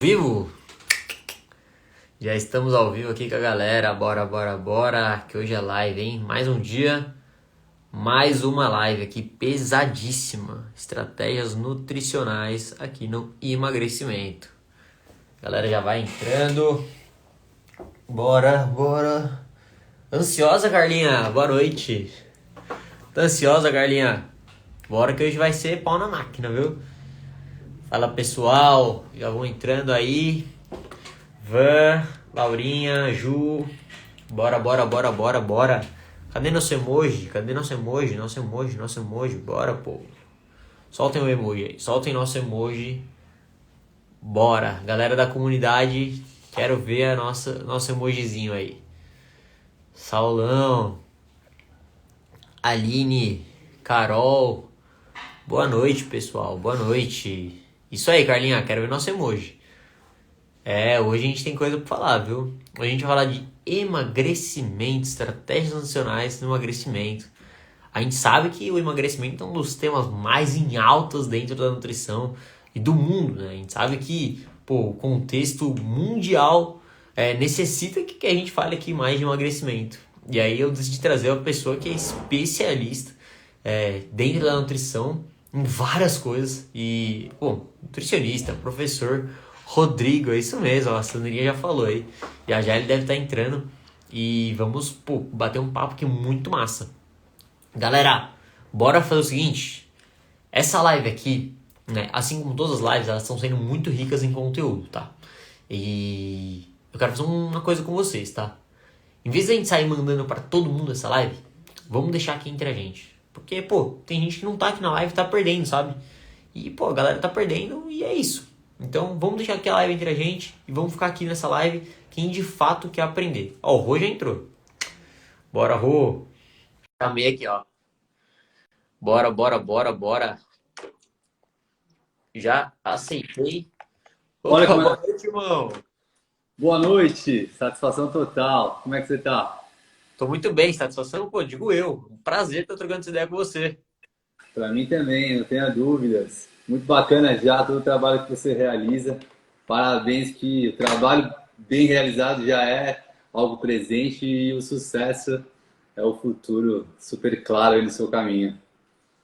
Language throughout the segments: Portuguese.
Vivo? Já estamos ao vivo aqui com a galera. Bora, bora, bora. Que hoje é live, hein? Mais um dia, mais uma live aqui pesadíssima. Estratégias nutricionais aqui no emagrecimento. A galera já vai entrando. Bora, bora. Ansiosa, Carlinha? Boa noite. Tá ansiosa, Carlinha? Bora que hoje vai ser pau na máquina, viu? Fala pessoal, já vão entrando aí. Van, Laurinha, Ju. Bora, bora, bora, bora, bora. Cadê nosso emoji? Cadê nosso emoji? Nosso emoji, nosso emoji. Bora, pô. Soltem o emoji aí. Soltem nosso emoji. Bora. Galera da comunidade, quero ver nosso emojizinho aí. Saulão. Aline. Carol. Boa noite, pessoal. Boa noite. Isso aí, Carlinha. Quero ver nosso emoji. Hoje a gente tem coisa pra falar, viu? Hoje a gente vai falar de emagrecimento, estratégias nacionais no emagrecimento. A gente sabe que o emagrecimento é um dos temas mais em altas dentro da nutrição e do mundo, né? A gente sabe que, o contexto mundial necessita que a gente fale aqui mais de emagrecimento. E aí eu decidi trazer uma pessoa que é especialista dentro da nutrição em várias coisas. E, nutricionista, professor Rodrigo, é isso mesmo, a Sandrinha já falou aí. Já já ele deve estar entrando. E vamos, bater um papo aqui muito massa. Galera, bora fazer o seguinte. Essa live aqui, né, assim como todas as lives, elas estão sendo muito ricas em conteúdo, tá? E eu quero fazer uma coisa com vocês, tá? Em vez de a gente sair mandando pra todo mundo essa live, vamos deixar aqui entre a gente. Porque, tem gente que não tá aqui na live e tá perdendo, sabe? E, a galera tá perdendo e é isso. Então, vamos deixar aqui a live entre a gente e vamos ficar aqui nessa live quem de fato quer aprender. Ó, o Rô já entrou. Bora, Rô. Chamei aqui, ó. Bora, bora, bora, bora. Já aceitei. Olha Opa, como boa é... noite, irmão. Boa noite, satisfação total. Como é que você tá? Tô muito bem, satisfação, digo eu. Um prazer estar trocando essa ideia com você. Para mim também, não tenha dúvidas. Muito bacana já todo o trabalho que você realiza. Parabéns que o trabalho bem realizado já é algo presente e o sucesso é o futuro super claro aí no seu caminho.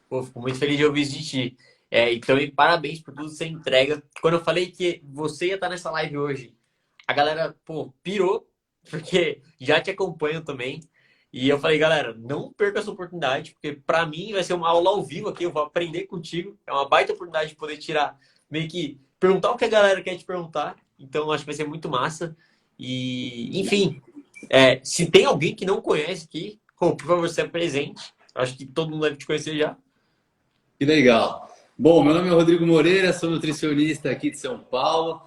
Fico muito feliz de ouvir isso de ti. Então, e parabéns por tudo que você entrega. Quando eu falei que você ia estar nessa live hoje, a galera, pirou, porque já te acompanham também. E eu falei, galera, não perca essa oportunidade, porque pra mim vai ser uma aula ao vivo aqui, eu vou aprender contigo. É uma baita oportunidade de poder tirar, meio que perguntar o que a galera quer te perguntar. Então, acho que vai ser muito massa. E, enfim, se tem alguém que não conhece aqui, por favor, se apresente. Acho que todo mundo deve te conhecer já. Que legal. Bom, meu nome é Rodrigo Moreira, sou nutricionista aqui de São Paulo.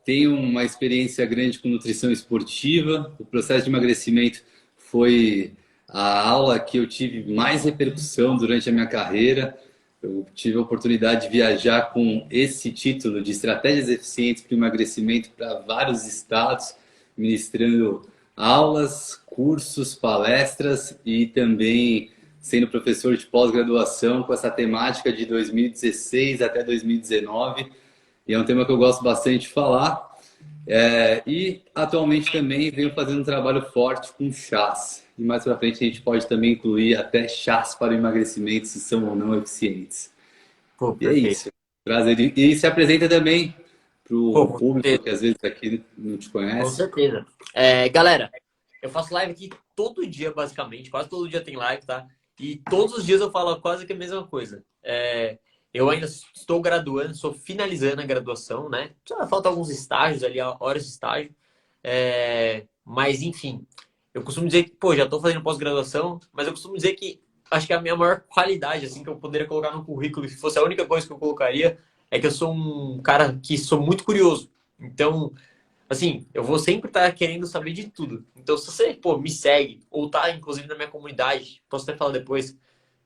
Tenho uma experiência grande com nutrição esportiva. O processo de emagrecimento foi a aula que eu tive mais repercussão durante a minha carreira. Eu tive a oportunidade de viajar com esse título de Estratégias Eficientes para o Emagrecimento para vários estados, ministrando aulas, cursos, palestras e também sendo professor de pós-graduação com essa temática de 2016 até 2019. E é um tema que eu gosto bastante de falar. E atualmente também venho fazendo um trabalho forte com chás. E mais para frente a gente pode também incluir até chás para o emagrecimento, se são ou não eficientes. E é Perfeito. isso. Prazer. E se apresenta também para o Com público certeza. que às vezes aqui não te Com conhece. certeza. Galera, eu faço live aqui todo dia, basicamente. Quase todo dia tem live, tá? E todos os dias eu falo quase que a mesma coisa. Eu ainda estou graduando, estou finalizando a graduação, né? Só falta alguns estágios ali, horas de estágio. Mas, enfim, eu costumo dizer que, já estou fazendo pós-graduação, mas eu costumo dizer que acho que a minha maior qualidade, assim, que eu poderia colocar no currículo, se fosse a única coisa que eu colocaria, é que eu sou um cara que sou muito curioso. Então, assim, eu vou sempre estar querendo saber de tudo. Então, se você, me segue, ou tá, inclusive, na minha comunidade, posso até falar depois,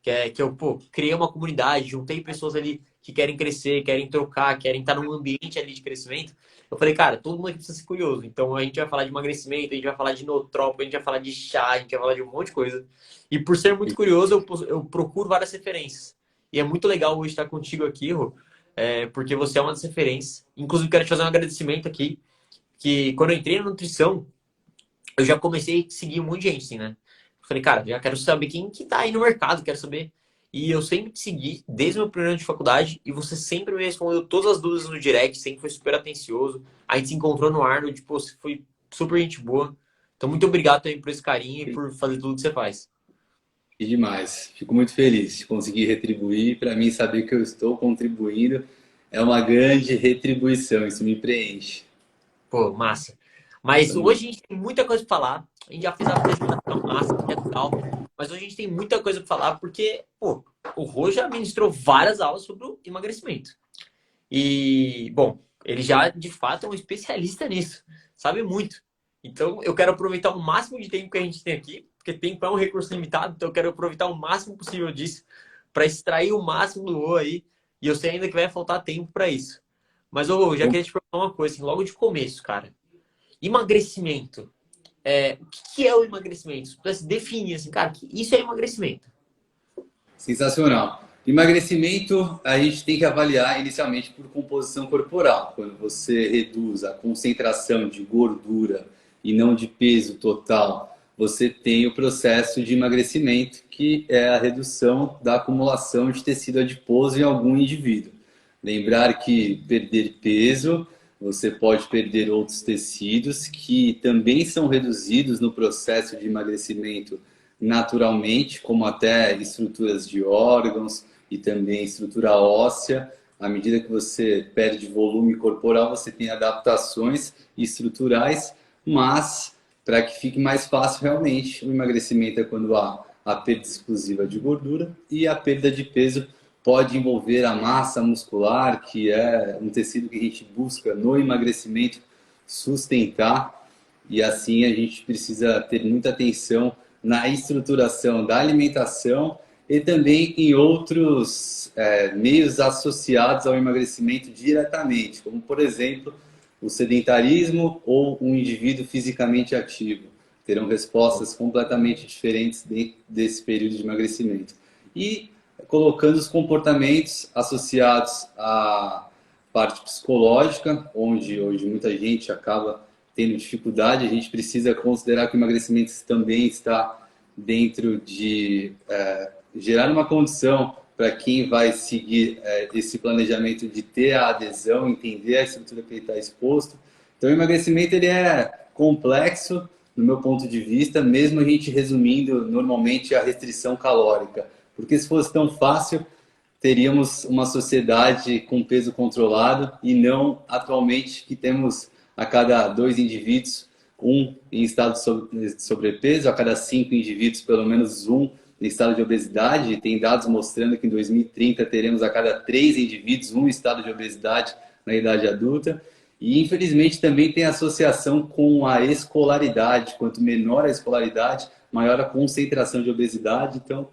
que eu, criei uma comunidade, juntei pessoas ali que querem crescer, querem trocar, querem estar num ambiente ali de crescimento. Eu falei, cara, todo mundo aqui precisa ser curioso. Então, a gente vai falar de emagrecimento, a gente vai falar de nootrópico, a gente vai falar de chá, a gente vai falar de um monte de coisa. E por ser muito curioso, eu procuro várias referências. E é muito legal hoje estar contigo aqui, Rô, porque você é uma das referências. Inclusive, quero te fazer um agradecimento aqui, que quando eu entrei na nutrição, eu já comecei a seguir um monte de gente, assim, né? Falei, cara, já quero saber quem que tá aí no mercado, quero saber. E eu sempre te segui, desde o meu primeiro ano de faculdade, e você sempre me respondeu todas as dúvidas no direct, sempre foi super atencioso. A gente se encontrou no Arnold, pô, você foi super gente boa. Então, muito obrigado também por esse carinho e por fazer tudo que você faz. E demais. Fico muito feliz de conseguir retribuir. Para mim, saber que eu estou contribuindo é uma grande retribuição. Isso me preenche. Pô, massa. Mas Também. hoje a gente tem muita coisa para falar. A gente já fez a apresentação massa, que é legal. Mas hoje a gente tem muita coisa para falar porque, pô, o Rô já ministrou várias aulas sobre o emagrecimento. E, bom, ele já de fato é um especialista nisso. Sabe muito. Então, eu quero aproveitar o máximo de tempo que a gente tem aqui, porque tempo é um recurso limitado, então eu quero aproveitar o máximo possível disso para extrair o máximo do Rô aí. E eu sei ainda que vai faltar tempo para isso. Mas, ô, já Bom, queria te perguntar uma coisa, assim, logo de começo, cara. Emagrecimento. O que é o emagrecimento? Se pudesse definir assim, cara, que isso é emagrecimento. sensacional. Emagrecimento, a gente tem que avaliar inicialmente por composição corporal. Quando você reduz a concentração de gordura e não de peso total, você tem o processo de emagrecimento, que é a redução da acumulação de tecido adiposo em algum indivíduo. Lembrar que perder peso, você pode perder outros tecidos que também são reduzidos no processo de emagrecimento naturalmente, como até estruturas de órgãos e também estrutura óssea. À medida que você perde volume corporal, você tem adaptações estruturais, mas para que fique mais fácil realmente, o emagrecimento é quando há a perda exclusiva de gordura e a perda de peso pode envolver a massa muscular, que é um tecido que a gente busca no emagrecimento sustentar, e assim a gente precisa ter muita atenção na estruturação da alimentação e também em outros meios associados ao emagrecimento diretamente, como por exemplo o sedentarismo ou um indivíduo fisicamente ativo. Terão respostas completamente diferentes dentro desse período de emagrecimento. E colocando os comportamentos associados à parte psicológica, onde hoje muita gente acaba tendo dificuldade, a gente precisa considerar que o emagrecimento também está dentro de gerar uma condição para quem vai seguir esse planejamento de ter a adesão, entender a estrutura que ele está exposto. Então, o emagrecimento ele é complexo, no meu ponto de vista, mesmo a gente resumindo normalmente a restrição calórica. Porque se fosse tão fácil, teríamos uma sociedade com peso controlado e não atualmente que temos a cada 2 indivíduos, um em estado de sobrepeso, a cada 5 indivíduos, pelo menos um em estado de obesidade. Tem dados mostrando que em 2030 teremos a cada 3 indivíduos um em estado de obesidade na idade adulta. E infelizmente também tem associação com a escolaridade. Quanto menor a escolaridade, maior a concentração de obesidade. Então,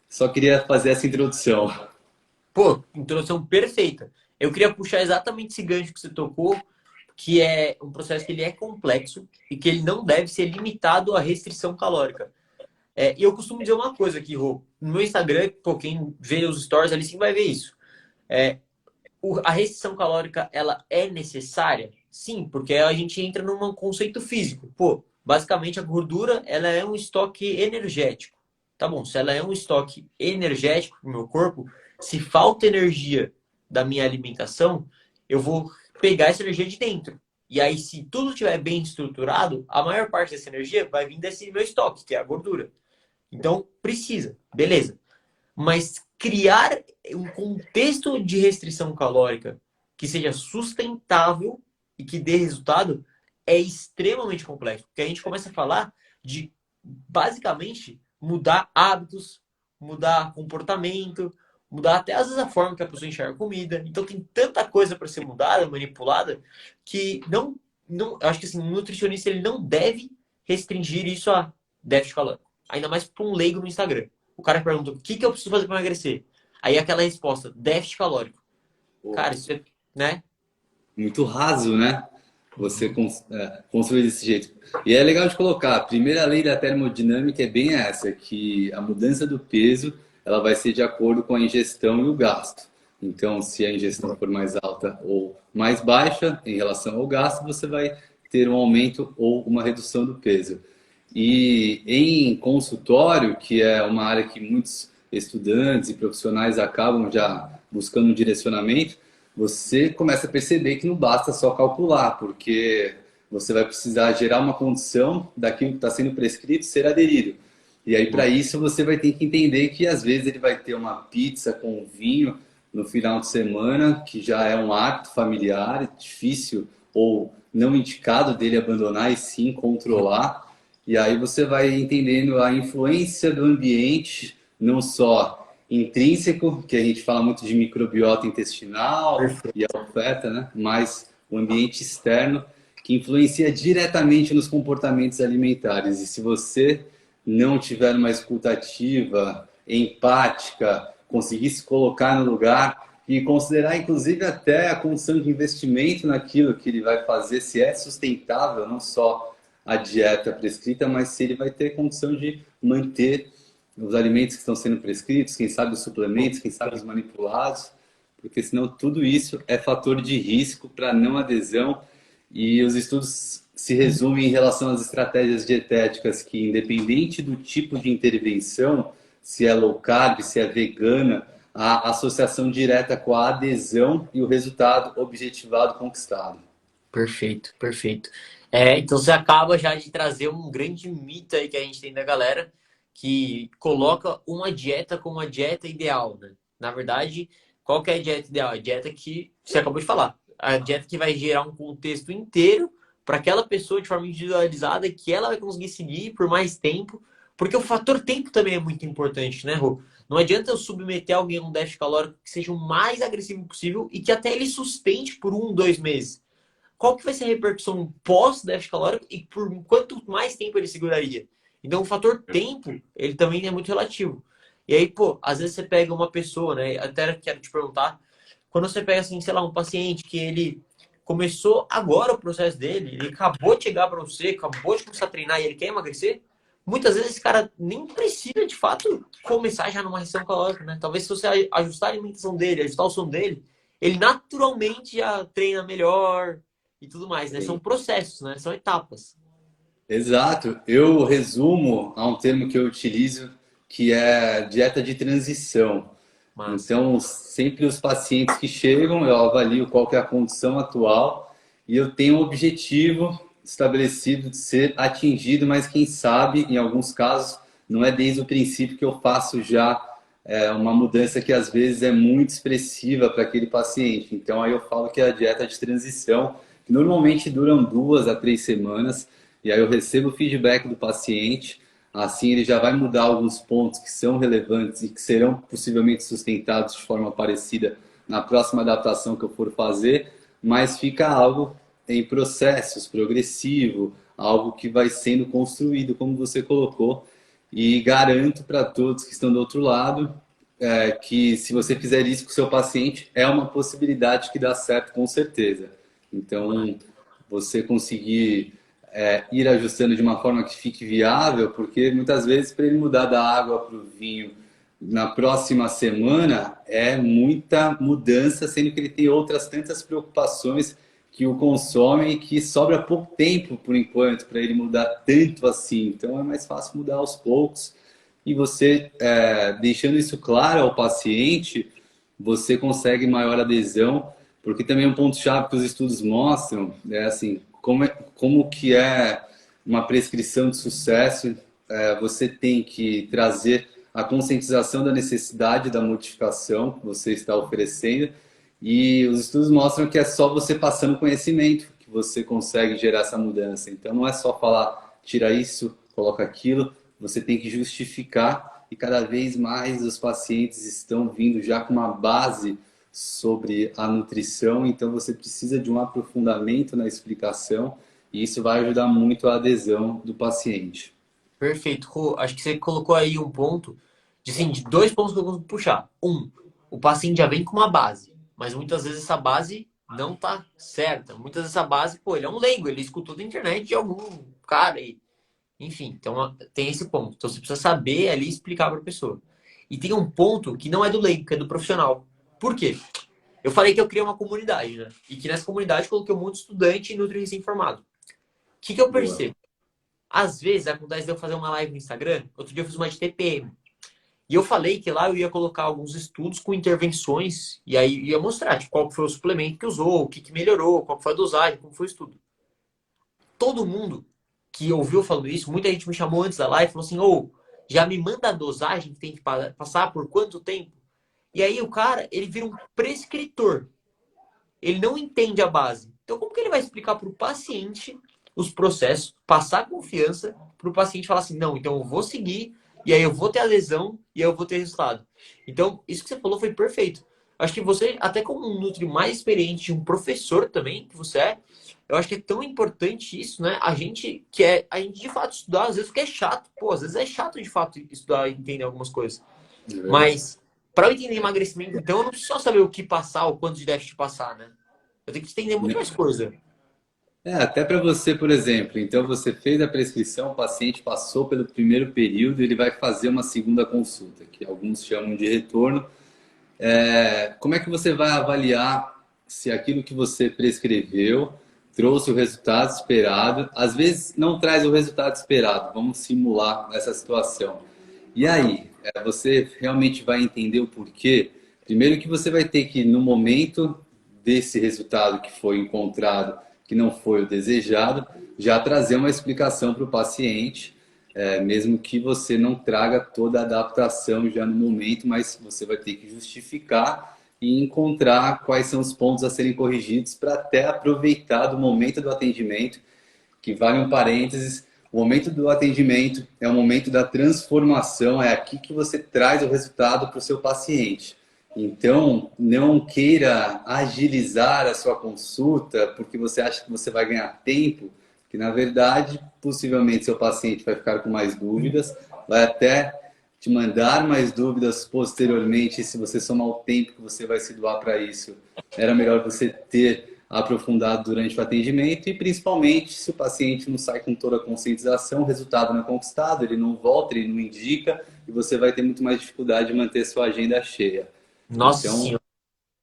só queria fazer essa introdução. Pô, introdução perfeita. Eu queria puxar exatamente esse gancho que você tocou, que é um processo que ele é complexo e que ele não deve ser limitado à restrição calórica. E eu costumo dizer uma coisa aqui, Rô. No meu Instagram, pô, quem vê os stories ali sim vai ver isso. É, a restrição calórica, ela é necessária? Sim, porque a gente entra num conceito físico. Pô, basicamente a gordura, ela é um estoque energético. Tá bom, se ela é um estoque energético para o meu corpo, se falta energia da minha alimentação, eu vou pegar essa energia de dentro. E aí, se tudo estiver bem estruturado, a maior parte dessa energia vai vir desse meu estoque, que é a gordura. Então, precisa, beleza. Mas criar um contexto de restrição calórica que seja sustentável e que dê resultado é extremamente complexo. Porque a gente começa a falar de, basicamente, mudar hábitos, mudar comportamento, mudar até às vezes a forma que a pessoa enxerga a comida. Então tem tanta coisa para ser mudada, manipulada, que não, acho que assim, um nutricionista ele não deve restringir isso a déficit calórico. Ainda mais para um leigo no Instagram. O cara pergunta, o que eu preciso fazer para emagrecer? Aí aquela resposta, déficit calórico. Pô, Cara, isso é, né? muito raso, né? Você construir desse jeito. E é legal de colocar, a primeira lei da termodinâmica é bem essa, que a mudança do peso ela vai ser de acordo com a ingestão e o gasto. Então, se a ingestão for mais alta ou mais baixa em relação ao gasto, você vai ter um aumento ou uma redução do peso. E em consultório, que é uma área que muitos estudantes e profissionais acabam já buscando um direcionamento, você começa a perceber que não basta só calcular, porque você vai precisar gerar uma condição daquilo que está sendo prescrito ser aderido. E aí, para isso, você vai ter que entender que às vezes ele vai ter uma pizza com vinho no final de semana, que já é um hábito familiar, difícil ou não indicado dele abandonar e sim controlar. E aí você vai entendendo a influência do ambiente, não só intrínseco, que a gente fala muito de microbiota intestinal e a oferta, né? Mas o ambiente externo, que influencia diretamente nos comportamentos alimentares. E se você não tiver uma escuta ativa, empática, conseguir se colocar no lugar e considerar, inclusive, até a condição de investimento naquilo que ele vai fazer, se é sustentável, não só a dieta prescrita, mas se ele vai ter condição de manter os alimentos que estão sendo prescritos, quem sabe os suplementos, quem sabe os manipulados, porque senão tudo isso é fator de risco para não adesão e os estudos se resumem em relação às estratégias dietéticas que, independente do tipo de intervenção, se é low carb, se é vegana, a associação direta com a adesão e o resultado objetivado conquistado. Perfeito, perfeito. É, então você acaba já de trazer um grande mito aí que a gente tem da galera que coloca uma dieta como a dieta ideal, né? Na verdade, qual que é a dieta ideal? A dieta que você acabou de falar. A dieta que vai gerar um contexto inteiro para aquela pessoa de forma individualizada que ela vai conseguir seguir por mais tempo, porque o fator tempo também é muito importante, né, Rô? Não adianta eu submeter alguém a um déficit calórico que seja o mais agressivo possível e que até ele sustente por 1, 2 meses. Qual que vai ser a repercussão pós-déficit calórico e por quanto mais tempo ele seguraria? Então, o fator tempo, ele também é muito relativo. E aí, pô, às vezes você pega uma pessoa, né? Até quero te perguntar, quando você pega, assim, sei lá, um paciente que ele começou agora o processo dele, ele acabou de chegar para você, acabou de começar a treinar e ele quer emagrecer, muitas vezes esse cara nem precisa, de fato, começar já numa restrição calórica, né? Talvez se você ajustar a alimentação dele, ajustar o sono dele, ele naturalmente já treina melhor, e tudo mais, né? São Sim. processos, né? São etapas. Exato. Eu resumo a um termo que eu utilizo, que é dieta de transição. Massa. Então, sempre os pacientes que chegam, eu avalio qual que é a condição atual e eu tenho um objetivo estabelecido de ser atingido, mas quem sabe, em alguns casos, não é desde o princípio que eu faço já uma mudança que às vezes é muito expressiva para aquele paciente. Então, aí eu falo que é a dieta de transição, que normalmente duram 2 a 3 semanas, e aí eu recebo o feedback do paciente. Assim, ele já vai mudar alguns pontos que são relevantes e que serão possivelmente sustentados de forma parecida na próxima adaptação que eu for fazer, mas fica algo em processos, progressivo, algo que vai sendo construído, como você colocou, e garanto para todos que estão do outro lado que se você fizer isso com o seu paciente, é uma possibilidade que dá certo com certeza. Então, você conseguir ir ajustando de uma forma que fique viável, porque muitas vezes para ele mudar da água para o vinho na próxima semana é muita mudança, sendo que ele tem outras tantas preocupações que o consomem e que sobra pouco tempo por enquanto para ele mudar tanto assim. Então é mais fácil mudar aos poucos e você deixando isso claro ao paciente, você consegue maior adesão, porque também um ponto chave que os estudos mostram é assim, como que é uma prescrição de sucesso, você tem que trazer a conscientização da necessidade da modificação que você está oferecendo e os estudos mostram que é só você passando conhecimento que você consegue gerar essa mudança. Então não é só falar, tira isso, coloca aquilo, você tem que justificar e cada vez mais os pacientes estão vindo já com uma base sobre a nutrição, então você precisa de um aprofundamento na explicação e isso vai ajudar muito a adesão do paciente. Perfeito. Rô, acho que você colocou aí um ponto de, assim, de dois pontos que eu consigo puxar. Um, o paciente já vem com uma base, mas muitas vezes essa base não tá certa. Muitas vezes essa base, pô, ele é um leigo, ele escutou da internet de algum cara aí. Enfim, então tem esse ponto. Então você precisa saber ali explicar para a pessoa. E tem um ponto que não é do leigo, que é do profissional. Por quê? Eu falei que eu criei uma comunidade, né? E que nessa comunidade eu coloquei um monte de estudante e nutri recém-formado. O que eu Boa. percebo? Às vezes acontece de eu fazer uma live no Instagram, outro dia eu fiz uma de TPM. E eu falei que lá eu ia colocar alguns estudos com intervenções, e aí ia mostrar tipo, qual foi o suplemento que usou, o que melhorou, qual foi a dosagem, como foi o estudo. Todo mundo que ouviu falando isso, muita gente me chamou antes da live e falou assim, já me manda a dosagem que tem que passar por quanto tempo? E aí o cara, ele vira um prescritor. Ele não entende a base. Então como que ele vai explicar para o paciente os processos, passar confiança para o paciente falar assim, não, então eu vou seguir, e aí eu vou ter a lesão, e aí eu vou ter resultado. Então, isso que você falou foi perfeito. Acho que você, até como um nutri mais experiente, um professor também, que você é, eu acho que é tão importante isso, né? A gente de fato estudar, às vezes porque é chato. Pô, às vezes é chato de fato estudar e entender algumas coisas. É verdade. Mas, para eu entender emagrecimento, então, eu não preciso só saber o que passar, o quanto de déficit passar, né? Eu tenho que entender muito mais coisa. Até para você, por exemplo, então você fez a prescrição, o paciente passou pelo primeiro período, ele vai fazer uma segunda consulta, que alguns chamam de retorno. Como é que você vai avaliar se aquilo que você prescreveu trouxe o resultado esperado? Às vezes não traz o resultado esperado, vamos simular essa situação. E aí, você realmente vai entender o porquê? Primeiro que você vai ter que, no momento desse resultado que foi encontrado, que não foi o desejado, já trazer uma explicação para o paciente, mesmo que você não traga toda a adaptação já no momento, mas você vai ter que justificar e encontrar quais são os pontos a serem corrigidos para até aproveitar do momento do atendimento, que vale um parênteses, o momento do atendimento é o momento da transformação, é aqui que você traz o resultado para o seu paciente. Então, não queira agilizar a sua consulta porque você acha que você vai ganhar tempo, que na verdade, possivelmente seu paciente vai ficar com mais dúvidas, vai até te mandar mais dúvidas posteriormente, se você somar o tempo que você vai se doar para isso, era melhor você ter aprofundado durante o atendimento e principalmente se o paciente não sai com toda a conscientização, o resultado não é conquistado, ele não volta, ele não indica e você vai ter muito mais dificuldade de manter sua agenda cheia. Nossa Então, senhora.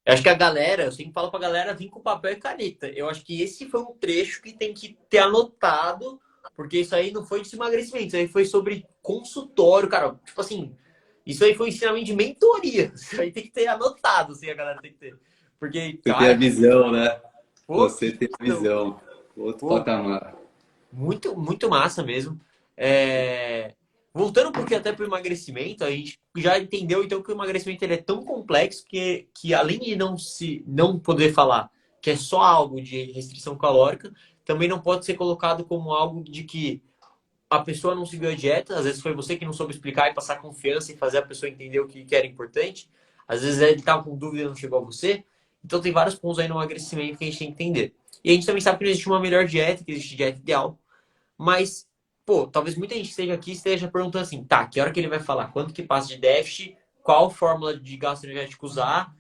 Eu acho que a galera, eu sempre falo pra galera vir com papel e caneta. Eu acho que esse foi um trecho que tem que ter anotado, porque isso aí não foi de emagrecimento, isso aí foi sobre consultório, cara. Tipo assim, isso aí foi ensinamento de mentoria. Isso aí tem que ter anotado, assim, a galera tem que ter. Porque, você tem a cara, visão, né? pô, Você que tem a visão. visão, outro Pô, patamar. muito, muito massa mesmo. É, voltando um pouquinho até para o emagrecimento, a gente já entendeu então que o emagrecimento ele é tão complexo que além de não poder falar que é só algo de restrição calórica, também não pode ser colocado como algo de que a pessoa não seguiu a dieta, às vezes foi você que não soube explicar e passar confiança e fazer a pessoa entender o que era importante. Às vezes ele estava com dúvida e não chegou a você. Então tem vários pontos aí no emagrecimento que a gente tem que entender. E a gente também sabe que não existe uma melhor dieta, que existe dieta ideal. Mas, pô, talvez muita gente esteja aqui e esteja perguntando assim, tá, que hora que ele vai falar? Quanto que passa de déficit? Qual fórmula de gasto energético usar?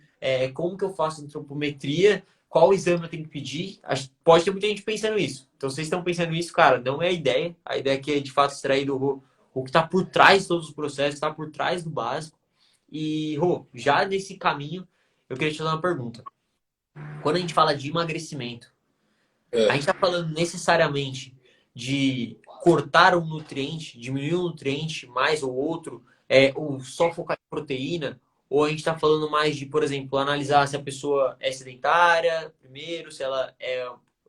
Como que eu faço antropometria? Qual exame eu tenho que pedir? Pode ter muita gente pensando isso. Então, vocês estão pensando isso, cara, não é a ideia. A ideia aqui é, de fato, extrair o que está por trás de todos os processos, está por trás do básico. E, Rô, já nesse caminho, eu queria te fazer uma pergunta. Quando a gente fala de emagrecimento, a gente está falando necessariamente de cortar um nutriente, diminuir um nutriente mais ou outro, ou só focar em proteína, ou a gente está falando mais de, por exemplo, analisar se a pessoa é sedentária, primeiro, se ela é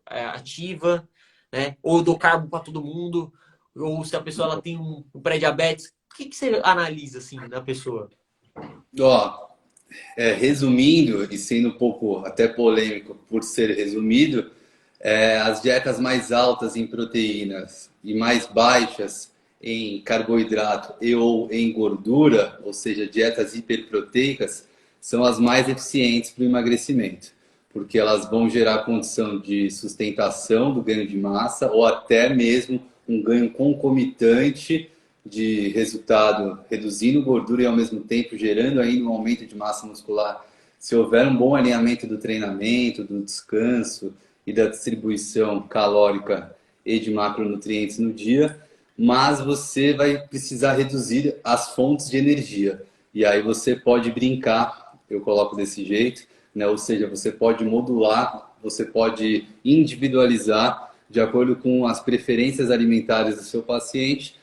ativa, né? Ou eu dou carbo para todo mundo, ou se a pessoa ela tem um pré-diabetes. O que você analisa assim na pessoa? Ó, resumindo e sendo um pouco até polêmico por ser resumido, as dietas mais altas em proteínas e mais baixas em carboidrato e ou em gordura, ou seja, dietas hiperproteicas, são as mais eficientes para o emagrecimento, porque elas vão gerar condição de sustentação do ganho de massa ou até mesmo um ganho concomitante de resultado, reduzindo gordura e ao mesmo tempo gerando ainda um aumento de massa muscular. Se houver um bom alinhamento do treinamento, do descanso e da distribuição calórica e de macronutrientes no dia, mas você vai precisar reduzir as fontes de energia. E aí você pode brincar eu coloco desse jeito, né? Ou seja, você pode modular, você pode individualizar de acordo com as preferências alimentares do seu paciente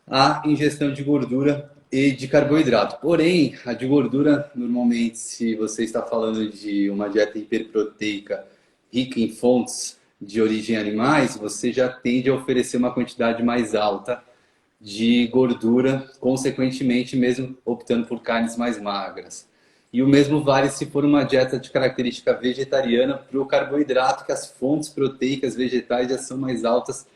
a ingestão de gordura e de carboidrato. Porém, a de gordura, normalmente, se você está falando de uma dieta hiperproteica rica em fontes de origem animais, você já tende a oferecer uma quantidade mais alta de gordura, consequentemente, mesmo optando por carnes mais magras. E o mesmo vale se for uma dieta de característica vegetariana para o carboidrato, que as fontes proteicas vegetais já são mais altas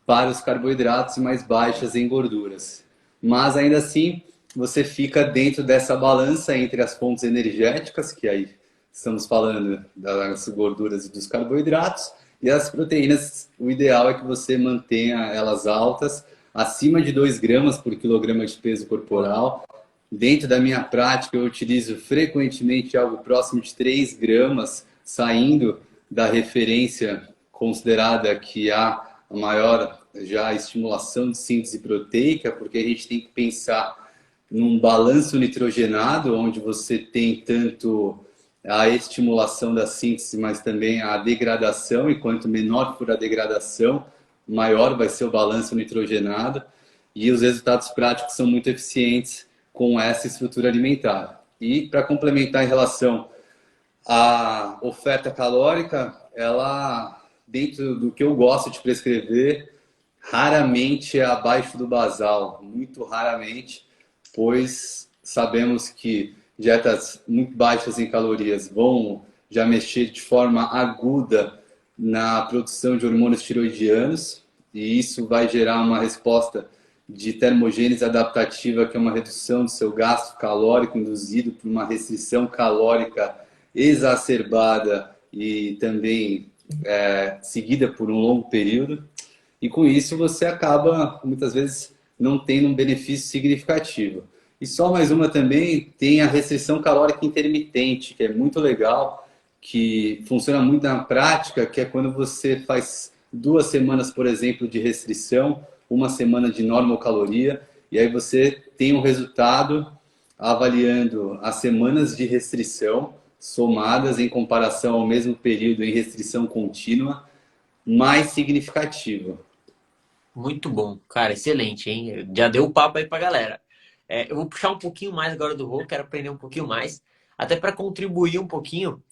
para os carboidratos e mais baixas em gorduras. Mas ainda assim, você fica dentro dessa balança entre as fontes energéticas, que aí estamos falando das gorduras e dos carboidratos, e as proteínas. O ideal é que você mantenha elas altas, acima de 2 gramas por quilograma de peso corporal. Dentro da minha prática, eu utilizo frequentemente algo próximo de 3 gramas, saindo da referência considerada que há a maior já estimulação de síntese proteica, porque a gente tem que pensar num balanço nitrogenado, onde você tem tanto a estimulação da síntese, mas também a degradação, e quanto menor for a degradação, maior vai ser o balanço nitrogenado, e os resultados práticos são muito eficientes com essa estrutura alimentar. E para complementar em relação à oferta calórica, ela, dentro do que eu gosto de prescrever, raramente é abaixo do basal, muito raramente, pois sabemos que dietas muito baixas em calorias vão já mexer de forma aguda na produção de hormônios tiroidianos, e isso vai gerar uma resposta de termogênese adaptativa, que é uma redução do seu gasto calórico induzido por uma restrição calórica exacerbada e também seguida por um longo período. E com isso você acaba, muitas vezes, não tendo um benefício significativo. E só mais uma também, tem a restrição calórica intermitente, que é muito legal, que funciona muito na prática, que é quando você faz 2 semanas, por exemplo, de restrição, 1 semana de normocaloria, e aí você tem um resultado avaliando as semanas de restrição somadas em comparação ao mesmo período em restrição contínua, mais significativo. Muito bom, cara, excelente, hein? Já deu o papo aí pra galera. Eu vou puxar um pouquinho mais agora do Rô, quero aprender um pouquinho mais, até para contribuir um pouquinho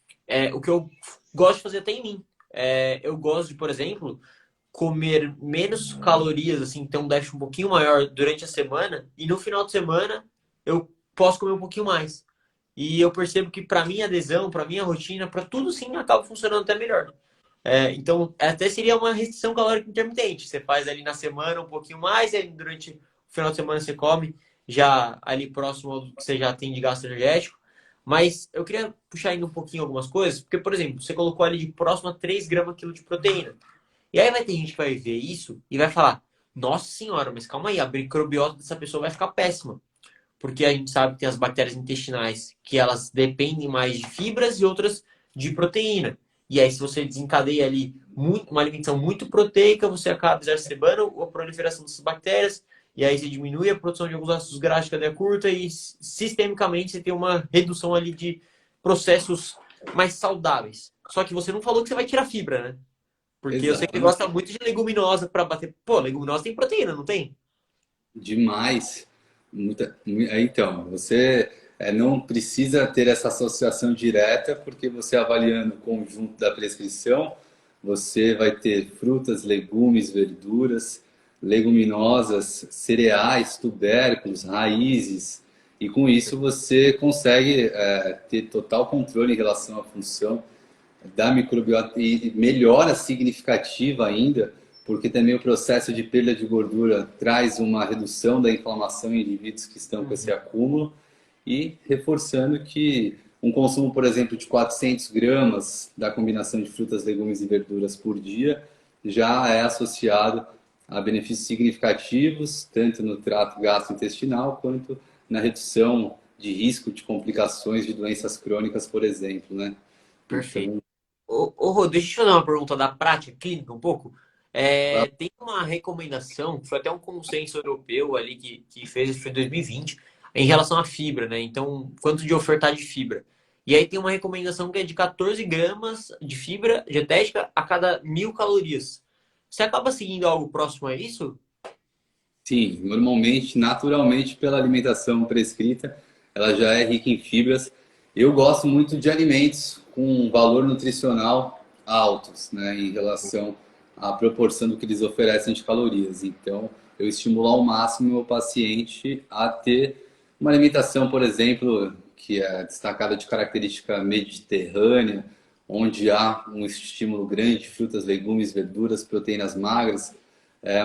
o que eu gosto de fazer até em mim. Eu gosto de, por exemplo, comer menos calorias, assim, ter um déficit um pouquinho maior durante a semana, e no final de semana eu posso comer um pouquinho mais. E eu percebo que para minha adesão, para minha rotina, para tudo sim, acaba funcionando até melhor. Então, até seria uma restrição calórica intermitente. Você faz ali na semana um pouquinho mais, e aí durante o final de semana você come já ali próximo ao que você já tem de gasto energético. Mas eu queria puxar ainda um pouquinho algumas coisas, porque, por exemplo, você colocou ali de próximo a 3 gramas quilo de proteína. E aí vai ter gente que vai ver isso e vai falar: Nossa senhora, mas calma aí, a microbiota dessa pessoa vai ficar péssima. Porque a gente sabe que tem as bactérias intestinais que elas dependem mais de fibras e outras de proteína. E aí, se você desencadeia ali uma alimentação muito proteica, você acaba exacerbando a proliferação dessas bactérias, e aí você diminui a produção de alguns ácidos graxos de cadeia curta, e sistemicamente você tem uma redução ali de processos mais saudáveis. Só que você não falou que você vai tirar fibra, né? Porque eu sei que você Exatamente. gosta muito de leguminosa para bater. Pô, leguminosa tem proteína, não tem? Demais. Então, você não precisa ter essa associação direta, porque você avaliando o conjunto da prescrição, você vai ter frutas, legumes, verduras, leguminosas, cereais, tubérculos, raízes, e com isso você consegue ter total controle em relação à função da microbiota e melhora significativa ainda, porque também o processo de perda de gordura traz uma redução da inflamação em indivíduos que estão com esse acúmulo, e reforçando que um consumo, por exemplo, de 400 gramas da combinação de frutas, legumes e verduras por dia já é associado a benefícios significativos, tanto no trato gastrointestinal quanto na redução de risco de complicações de doenças crônicas, por exemplo, né? Perfeito. Então, Rô, deixa eu te fazer uma pergunta da prática clínica um pouco. Tem uma recomendação, foi até um consenso europeu ali que fez, isso foi em 2020. em relação à fibra, né? Então, quanto de ofertar de fibra. E aí tem uma recomendação que é de 14 gramas de fibra dietética a cada 1.000 calorias. Você acaba seguindo algo próximo a isso? Sim, normalmente, naturalmente, pela alimentação prescrita, ela já é rica em fibras. Eu gosto muito de alimentos com valor nutricional altos, né, em relação à proporção do que eles oferecem de calorias. Então, eu estimulo ao máximo o meu paciente a ter uma alimentação, por exemplo, que é destacada de característica mediterrânea, onde há um estímulo grande de frutas, legumes, verduras, proteínas magras,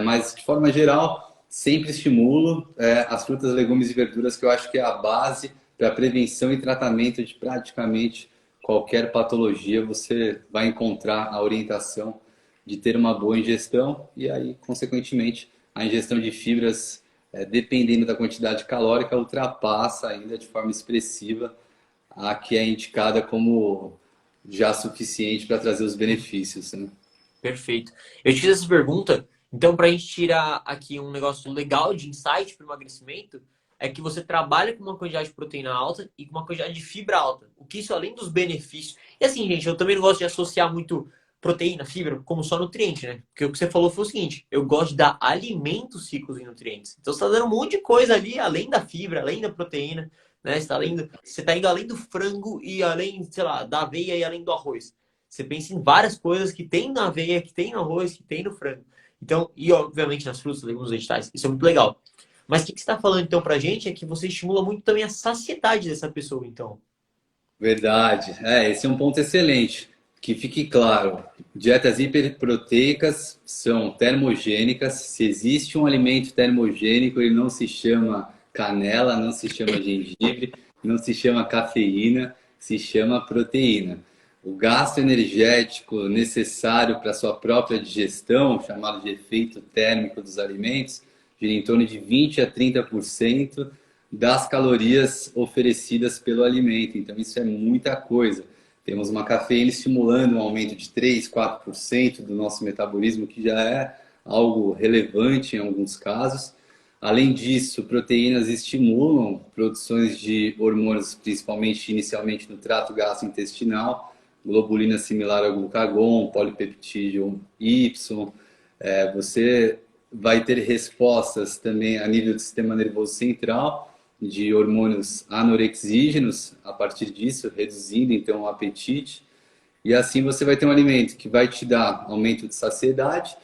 mas de forma geral, sempre estimulo as frutas, legumes e verduras, que eu acho que é a base para prevenção e tratamento de praticamente qualquer patologia. Você vai encontrar a orientação de ter uma boa ingestão e aí, consequentemente, a ingestão de fibras, dependendo da quantidade calórica, ultrapassa ainda de forma expressiva a que é indicada como já suficiente para trazer os benefícios, né? Perfeito. Eu te fiz essa pergunta, então, para a gente tirar aqui um negócio legal de insight para o emagrecimento, é que você trabalha com uma quantidade de proteína alta e com uma quantidade de fibra alta. O que isso, além dos benefícios. E assim, gente, eu também não gosto de associar muito proteína, fibra, como só nutriente, né? Porque o que você falou foi o seguinte: eu gosto de dar alimentos ricos em nutrientes. Então, você está dando um monte de coisa ali, além da fibra, além da proteína, né? Você tá indo além do frango e além, sei lá, da aveia e além do arroz. Você pensa em várias coisas que tem na aveia, que tem no arroz, que tem no frango. Então, e obviamente nas frutas, legumes, vegetais. Isso é muito legal. Mas o que você está falando então pra gente é que você estimula muito também a saciedade dessa pessoa, então. Verdade. Esse é um ponto excelente. Que fique claro, dietas hiperproteicas são termogênicas. Se existe um alimento termogênico, ele não se chama canela, não se chama gengibre, não se chama cafeína, se chama proteína. O gasto energético necessário para a sua própria digestão, chamado de efeito térmico dos alimentos, gira em torno de 20 a 30% das calorias oferecidas pelo alimento. Então, isso é muita coisa. Temos uma cafeína estimulando um aumento de 3, 4% do nosso metabolismo, que já é algo relevante em alguns casos. Além disso, proteínas estimulam produções de hormônios, principalmente inicialmente no trato gastrointestinal, globulina similar ao glucagon, polipeptídeo Y. Você vai ter respostas também a nível do sistema nervoso central, de hormônios anorexígenos a partir disso, reduzindo então o apetite. E assim você vai ter um alimento que vai te dar aumento de saciedade,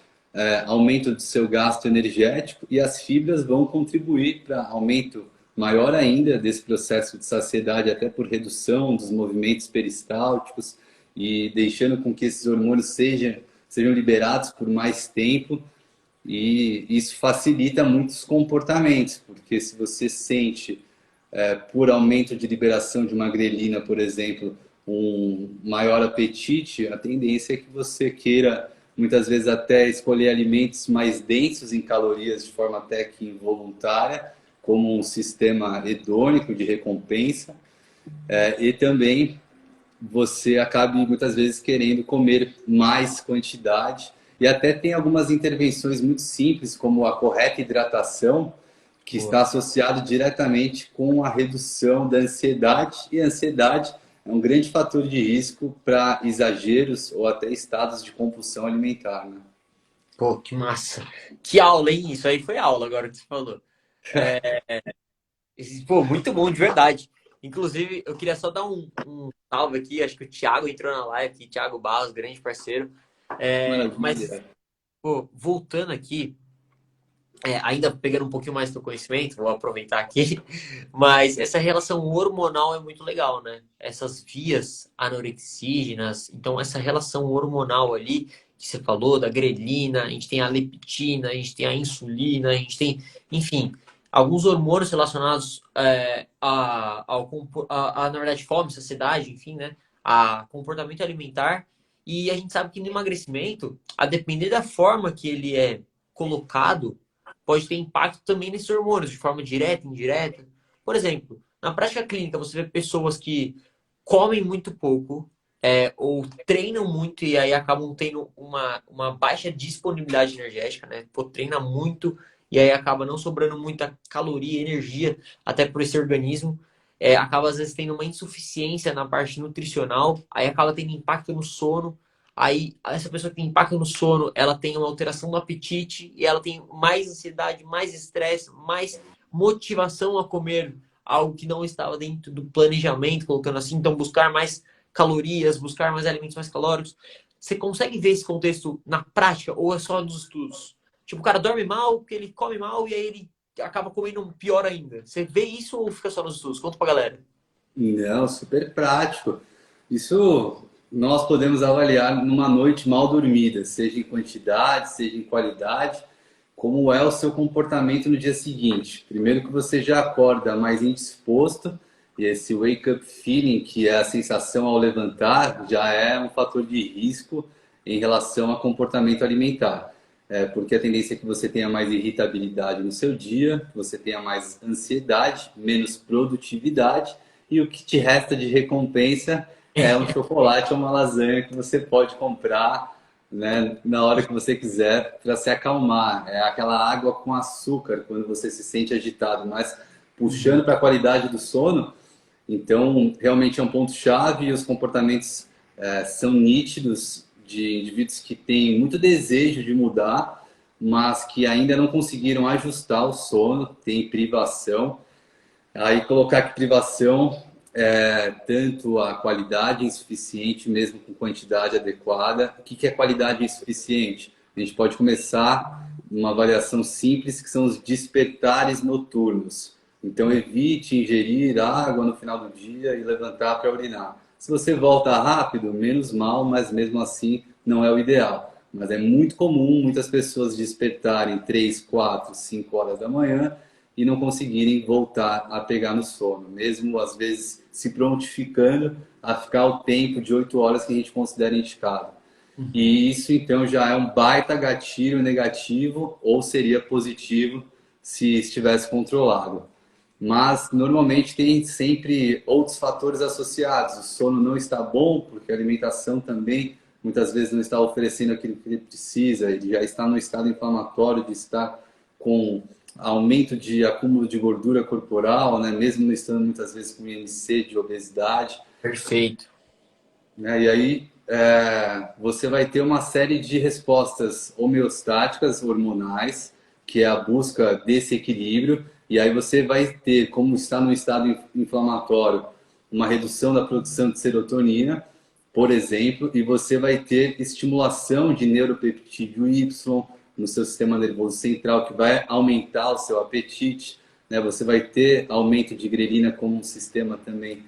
aumento do seu gasto energético, e as fibras vão contribuir para aumento maior ainda desse processo de saciedade, até por redução dos movimentos peristálticos e deixando com que esses hormônios sejam liberados por mais tempo. E isso facilita muitos comportamentos, porque se você sente, por aumento de liberação de uma grelina, por exemplo, um maior apetite, a tendência é que você queira, muitas vezes, até escolher alimentos mais densos em calorias de forma até que involuntária, como um sistema hedônico de recompensa, e também você acabe muitas vezes querendo comer mais quantidade. E até tem algumas intervenções muito simples, como a correta hidratação, que está Boa. associado diretamente com a redução da ansiedade. E a ansiedade é um grande fator de risco para exageros ou até estados de compulsão alimentar, né? Pô, que massa. Que aula, hein? Isso aí foi aula agora que você falou. Pô, muito bom, de verdade. Inclusive, eu queria só dar um salve aqui. Acho que o Thiago entrou na live aqui, Thiago Barros, grande parceiro. Mas, Maravilha. pô, voltando aqui, ainda pegando um pouquinho mais do conhecimento, vou aproveitar aqui, mas essa relação hormonal é muito legal, né? Essas vias anorexígenas, então essa relação hormonal ali que você falou, da grelina, a gente tem a leptina, a gente tem a insulina, a gente tem, enfim, alguns hormônios relacionados na verdade, fome, saciedade, enfim, né? A comportamento alimentar. E a gente sabe que no emagrecimento, a depender da forma que ele é colocado, pode ter impacto também nesses hormônios, de forma direta, indireta. Por exemplo, na prática clínica, você vê pessoas que comem muito pouco, ou treinam muito e aí acabam tendo uma baixa disponibilidade energética, né? Pô, treina muito e aí acaba não sobrando muita caloria, energia, até por esse organismo. Acaba às vezes tendo uma insuficiência na parte nutricional, aí acaba tendo impacto no sono. Aí essa pessoa que tem impacto no sono, ela tem uma alteração do apetite e ela tem mais ansiedade, mais estresse, mais motivação a comer algo que não estava dentro do planejamento, colocando assim, então buscar mais calorias, buscar mais alimentos mais calóricos. Você consegue ver esse contexto na prática ou é só nos estudos? Tipo, o cara dorme mal, porque ele come mal e aí ele acaba comendo pior ainda. Você vê isso ou fica só nos estudos? Conta pra galera. Não, super prático. Isso nós podemos avaliar numa noite mal dormida, seja em quantidade, seja em qualidade, como é o seu comportamento no dia seguinte. Primeiro que você já acorda mais indisposto, e esse wake up feeling, que é a sensação ao levantar, já é um fator de risco em relação a comportamento alimentar. Porque a tendência é que você tenha mais irritabilidade no seu dia, você tenha mais ansiedade, menos produtividade, e o que te resta de recompensa é um chocolate ou uma lasanha que você pode comprar, né, na hora que você quiser para se acalmar. É aquela água com açúcar quando você se sente agitado, mas puxando para a qualidade do sono, então realmente é um ponto-chave e os comportamentos são nítidos de indivíduos que têm muito desejo de mudar, mas que ainda não conseguiram ajustar o sono, tem privação. Aí colocar que privação é tanto a qualidade insuficiente, mesmo com quantidade adequada. O que é qualidade insuficiente? A gente pode começar uma avaliação simples, que são os despertares noturnos. Então evite ingerir água no final do dia e levantar para urinar. Se você volta rápido, menos mal, mas mesmo assim não é o ideal. Mas é muito comum muitas pessoas despertarem 3, 4, 5 horas da manhã e não conseguirem voltar a pegar no sono, mesmo às vezes se prontificando a ficar o tempo de 8 horas que a gente considera indicado. E isso então já é um baita gatilho negativo ou seria positivo se estivesse controlado. Mas normalmente tem sempre outros fatores associados. O sono não está bom porque a alimentação também muitas vezes não está oferecendo aquilo que ele precisa, ele já está no estado inflamatório de estar com aumento de acúmulo de gordura corporal, né? Mesmo não estando muitas vezes com IMC de obesidade. Perfeito. Né? E aí você vai ter uma série de respostas homeostáticas, hormonais, que é a busca desse equilíbrio, e aí você vai ter, como está no estado inflamatório, uma redução da produção de serotonina, por exemplo, e você vai ter estimulação de neuropeptídeo Y no seu sistema nervoso central, que vai aumentar o seu apetite, né? Você vai ter aumento de grelina como um sistema também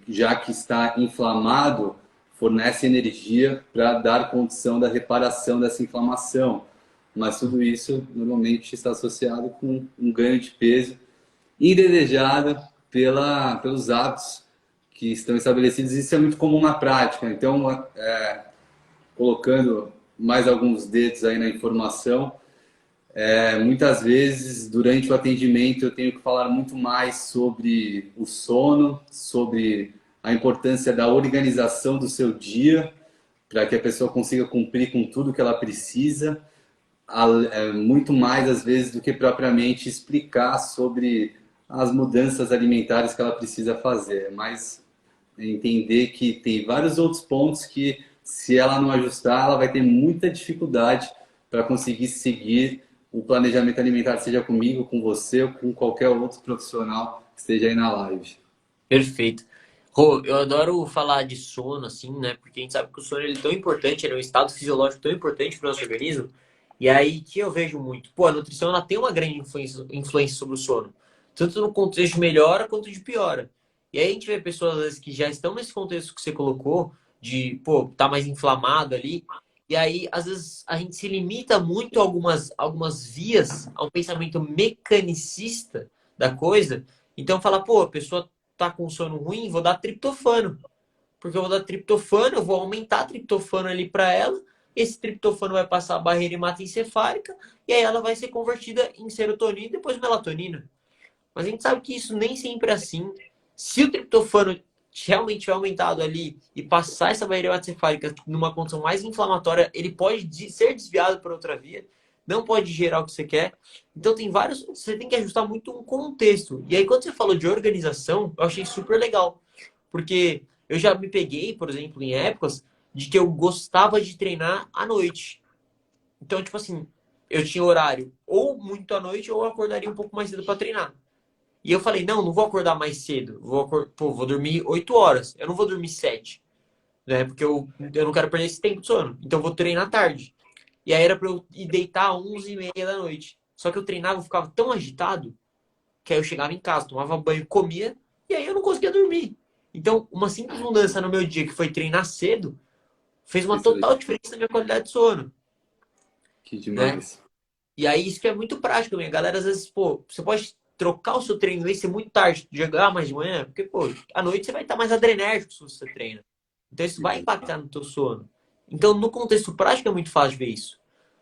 já que está inflamado, fornece energia para dar condição da reparação dessa inflamação. Mas tudo isso normalmente está associado com um ganho de peso indesejado pelos hábitos que estão estabelecidos. Isso é muito comum na prática. Então, colocando mais alguns dedos aí na informação, muitas vezes, durante o atendimento, eu tenho que falar muito mais sobre o sono, sobre a importância da organização do seu dia, para que a pessoa consiga cumprir com tudo que ela precisa, muito mais, às vezes, do que propriamente explicar sobre as mudanças alimentares que ela precisa fazer. Mas entender que tem vários outros pontos que, se ela não ajustar, ela vai ter muita dificuldade para conseguir seguir o planejamento alimentar, seja comigo, com você ou com qualquer outro profissional que esteja aí na live. Perfeito. Rô, eu adoro falar de sono, assim, né? Porque a gente sabe que o sono ele é tão importante, ele é um estado fisiológico tão importante para o nosso organismo. E aí que eu vejo muito. Pô, a nutrição ela tem uma grande influência sobre o sono. Tanto no contexto de melhora quanto de piora. E aí a gente vê pessoas, às vezes, que já estão nesse contexto que você colocou, de, pô, tá mais inflamado ali. E aí, às vezes, a gente se limita muito a algumas vias, a um pensamento mecanicista da coisa. Então, fala, pô, a pessoa tá com sono ruim, vou dar triptofano. Porque eu vou dar triptofano, eu vou aumentar triptofano ali para ela. Esse triptofano vai passar a barreira hematoencefálica e aí ela vai ser convertida em serotonina e depois melatonina. Mas a gente sabe que isso nem sempre é assim. Se o triptofano realmente tiver aumentado ali e passar essa barreira hematoencefálica numa condição mais inflamatória, ele pode ser desviado para outra via. não pode gerar o que você quer. Então tem vários, você tem que ajustar muito um contexto. E aí quando você falou de organização, eu achei super legal, porque eu já me peguei, por exemplo, em épocas de que eu gostava de treinar à noite. Então, tipo assim, eu tinha horário ou muito à noite ou eu acordaria um pouco mais cedo para treinar. E eu falei, não, não vou acordar mais cedo. Vou dormir 8 horas. Eu não vou dormir 7, né? Porque eu não quero perder esse tempo de sono. Então eu vou treinar tarde. E aí era pra eu ir deitar às 11h30 da noite. Só que eu treinava, eu ficava tão agitado que aí eu chegava em casa, tomava banho, comia e aí eu não conseguia dormir. Então, uma simples mudança no meu dia, que foi treinar cedo, fez uma total diferença na minha qualidade de sono, Que né? demais. E aí isso que é muito prático, né? A galera às vezes, pô, você pode trocar o seu treino e ser muito tarde, jogar mais de manhã, porque, pô, à noite você vai estar mais adrenérgico se você treina. Então isso vai impactar no teu sono. Então, no contexto prático é muito fácil de ver isso.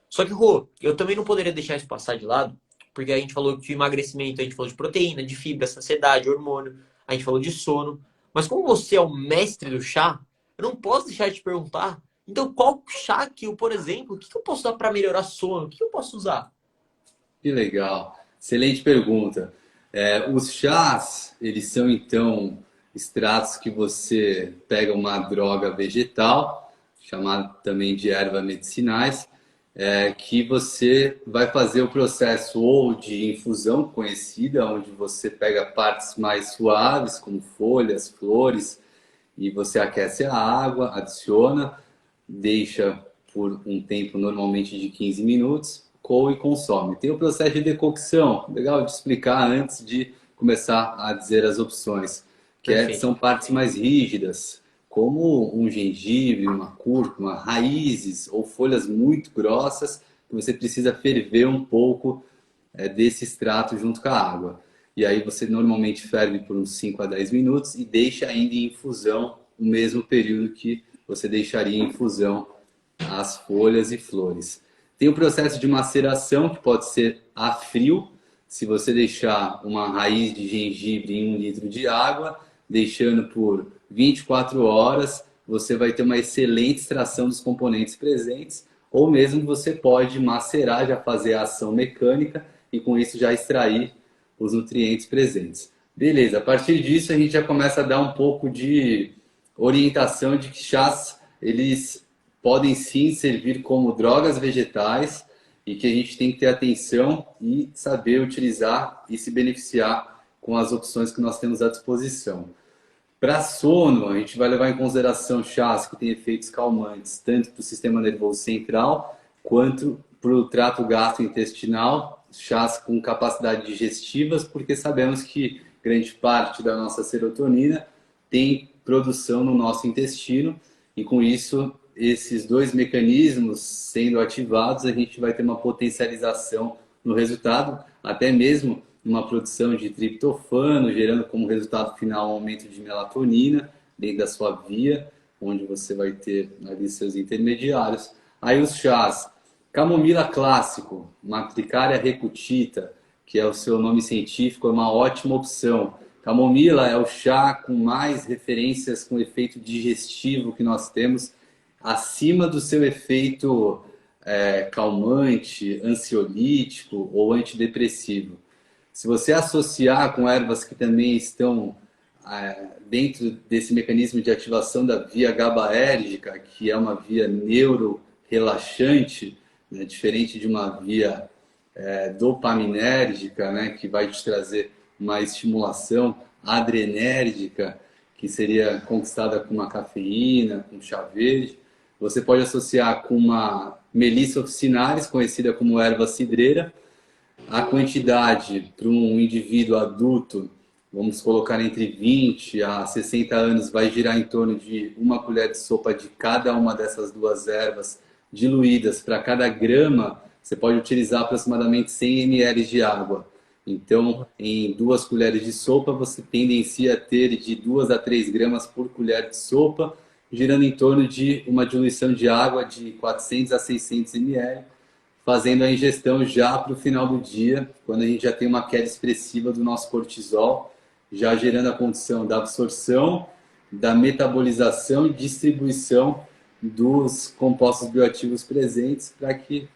Só que, Rô, eu também não poderia deixar isso passar de lado, porque a gente falou de emagrecimento, a gente falou de proteína, de fibra, saciedade, hormônio, a gente falou de sono. Mas como você é o mestre do chá, eu não posso deixar de te perguntar. Então, qual chá que eu, por exemplo, o que eu posso usar para melhorar sono? O que eu posso usar? Que legal. Excelente pergunta. Os chás, eles são então extratos que você pega uma droga vegetal, chamada também de ervas medicinais, que você vai fazer o processo ou de infusão conhecida, onde você pega partes mais suaves, como folhas, flores, e você aquece a água, adiciona, deixa por um tempo normalmente de 15 minutos, coa e consome. Tem o processo de decocção, legal de explicar antes de começar a dizer as opções, Perfeito. são partes mais rígidas, como um gengibre, uma cúrcuma, raízes ou folhas muito grossas, que você precisa ferver um pouco desse extrato junto com a água. E aí você normalmente ferve por uns 5 a 10 minutos e deixa ainda em infusão o mesmo período que você deixaria em infusão as folhas e flores. Tem o processo de maceração, que pode ser a frio, se você deixar uma raiz de gengibre em 1 litro de água, deixando por 24 horas, você vai ter uma excelente extração dos componentes presentes, ou mesmo você pode macerar, já fazer a ação mecânica e com isso já extrair os nutrientes presentes. Beleza, a partir disso a gente já começa a dar um pouco de orientação de que chás eles podem sim servir como drogas vegetais e que a gente tem que ter atenção e saber utilizar e se beneficiar com as opções que nós temos à disposição. Para sono, a gente vai levar em consideração chás que têm efeitos calmantes, tanto para o sistema nervoso central quanto para o trato gastrointestinal, chás com capacidade digestivas, porque sabemos que grande parte da nossa serotonina tem produção no nosso intestino e com isso, esses dois mecanismos sendo ativados, a gente vai ter uma potencialização no resultado, até mesmo uma produção de triptofano, gerando como resultado final um aumento de melatonina dentro da sua via, onde você vai ter ali seus intermediários. Aí os chás, camomila clássico, Matricaria recutita, que é o seu nome científico, é uma ótima opção. Camomila é o chá com mais referências com efeito digestivo que nós temos, acima do seu efeito calmante, ansiolítico ou antidepressivo. Se você associar com ervas que também estão dentro desse mecanismo de ativação da via GABAérgica, que é uma via neurorelaxante, né, diferente de uma via dopaminérgica, né, que vai te trazer uma estimulação adrenérgica, que seria conquistada com uma cafeína, com chá verde. Você pode associar com uma Melissa officinalis, conhecida como erva cidreira. A quantidade para um indivíduo adulto, vamos colocar entre 20 a 60 anos, vai girar em torno de 1 colher de sopa de cada uma dessas duas ervas diluídas. Para cada grama, você pode utilizar aproximadamente 100 ml de água. Então, em 2 colheres de sopa, você tendencia a ter de 2 a 3 gramas por colher de sopa, girando em torno de uma diluição de água de 400 a 600 ml, fazendo a ingestão já para o final do dia, quando a gente já tem uma queda expressiva do nosso cortisol, já gerando a condição da absorção, da metabolização e distribuição dos compostos bioativos presentes para que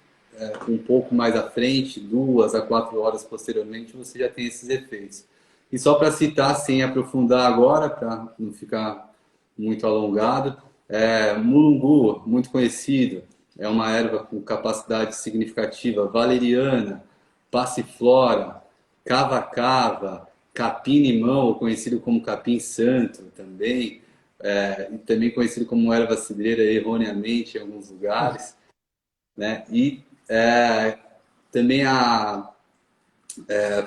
um pouco mais à frente, 2 a 4 horas posteriormente, você já tem esses efeitos. E só para citar, sem aprofundar agora, para não ficar muito alongado, mulungu, muito conhecido, é uma erva com capacidade significativa, valeriana, passiflora, cava-cava, capim-limão, ou conhecido como capim-santo também, e também conhecido como erva cidreira erroneamente em alguns lugares, né? E também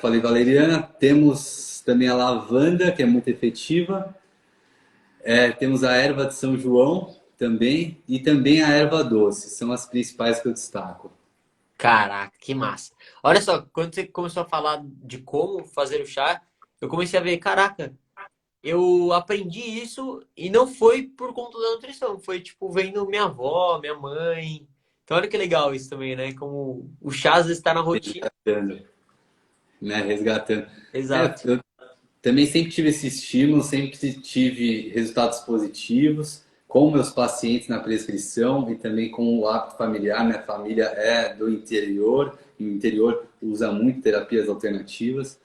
falei valeriana, temos também a lavanda, que é muito efetiva, temos a erva de São João também, e também a erva doce, são as principais que eu destaco. Caraca, que massa. Olha só, quando você começou a falar de como fazer o chá, eu comecei a ver, caraca, eu aprendi isso e não foi por conta da nutrição, foi tipo vendo minha avó, minha mãe. Então olha que legal isso também, né? Como o chá às vezes está na rotina. Resgatando, né? Resgatando. Exato. Eu também sempre tive esse estímulo, sempre tive resultados positivos com meus pacientes na prescrição e também com o hábito familiar. Minha família é do interior, e o interior usa muito terapias alternativas.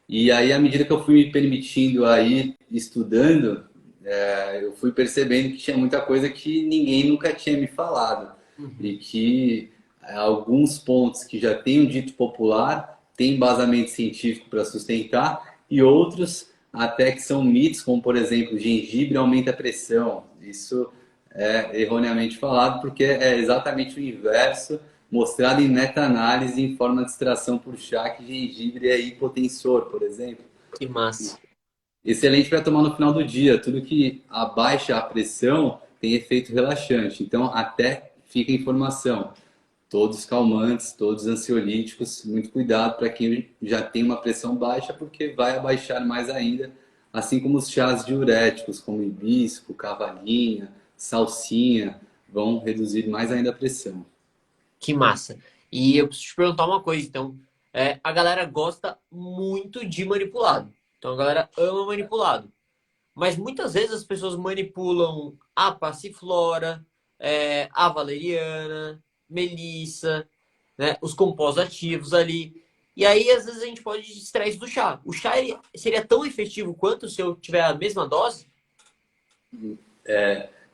E aí, à medida que eu fui me permitindo aí estudando, eu fui percebendo que tinha muita coisa que ninguém nunca tinha me falado. E Uhum. que alguns pontos que já tem um dito popular, tem embasamento científico para sustentar, e outros até que são mitos, como por exemplo, gengibre aumenta a pressão. Isso é erroneamente falado, porque é exatamente o inverso, mostrado em meta-análise em forma de extração por chá, que gengibre é hipotensor, por exemplo. Que massa. Excelente para tomar no final do dia. Tudo que abaixa a pressão tem efeito relaxante. Então, até fica a informação. Todos calmantes, todos ansiolíticos. Muito cuidado para quem já tem uma pressão baixa, porque vai abaixar mais ainda. Assim como os chás diuréticos, como hibisco, cavalinha, salsinha, vão reduzir mais ainda a pressão. Que massa. E eu preciso te perguntar uma coisa, então. A galera gosta muito de manipulado. Então a galera ama manipulado. Mas muitas vezes as pessoas manipulam a passiflora, a valeriana, melissa, né, os compostos ativos ali. E aí, às vezes, a gente pode extrair isso do chá. O chá seria tão efetivo quanto se eu tiver a mesma dose?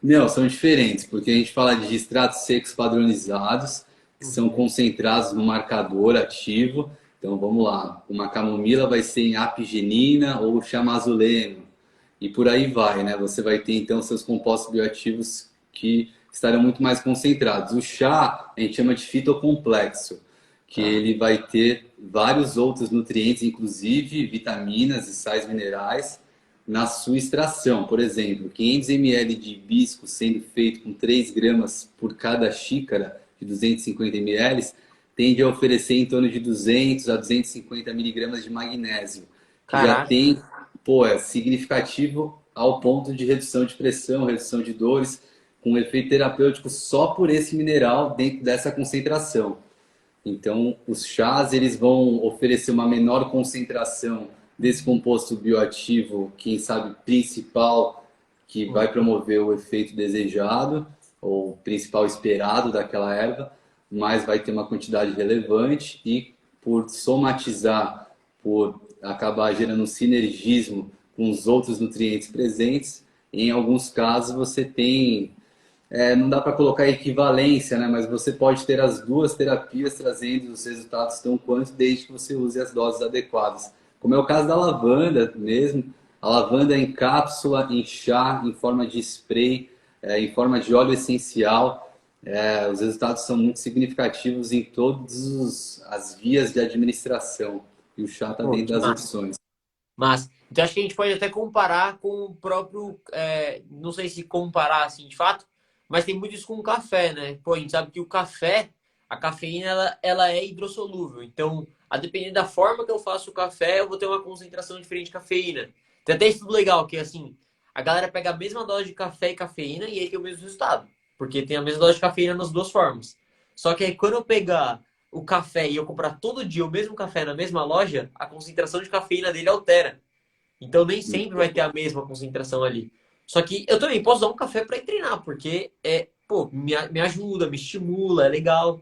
Não, são diferentes, porque a gente fala de extratos secos padronizados, que são Uhum. concentrados no marcador ativo. Então vamos lá, uma camomila vai ser em apigenina ou chamazuleno, e por aí vai, né? Você vai ter então seus compostos bioativos que estarão muito mais concentrados. O chá a gente chama de fitocomplexo, que Tá. ele vai ter vários outros nutrientes, inclusive vitaminas e sais minerais, na sua extração. Por exemplo, 500 ml de hibisco sendo feito com 3 gramas por cada xícara de 250 ml, tende a oferecer em torno de 200 a 250 miligramas de magnésio, que já Caraca, tem, é significativo ao ponto de redução de pressão, redução de dores, com efeito terapêutico só por esse mineral dentro dessa concentração. Então, os chás eles vão oferecer uma menor concentração desse composto bioativo, quem sabe principal, que vai promover o efeito desejado ou principal esperado daquela erva, mas vai ter uma quantidade relevante e por somatizar, por acabar gerando um sinergismo com os outros nutrientes presentes, em alguns casos você tem não dá para colocar equivalência, né? Mas você pode ter as duas terapias trazendo os resultados tão quanto, desde que você use as doses adequadas. Como é o caso da lavanda mesmo, a lavanda em cápsula, em chá, em forma de spray, em forma de óleo essencial. Os resultados são muito significativos em todas as vias de administração. E o chá está pô, dentro que das massa. opções. Mas, então acho que a gente pode até comparar com o próprio, não sei se comparar assim de fato, mas tem muito isso com o café, né? Pô, a gente sabe que o café, a cafeína, ela é hidrossolúvel. Então, a depender da forma que eu faço o café, eu vou ter uma concentração diferente de cafeína. Tem até estudo legal que, assim, a galera pega a mesma dose de café e cafeína e aí tem o mesmo resultado. Porque tem a mesma dose de cafeína nas duas formas. Só que aí quando eu pegar o café e eu comprar todo dia o mesmo café na mesma loja, a concentração de cafeína dele altera. Então nem sempre vai ter a mesma concentração ali. Só que eu também posso dar um café para ir treinar, porque pô, me ajuda, me estimula, é legal.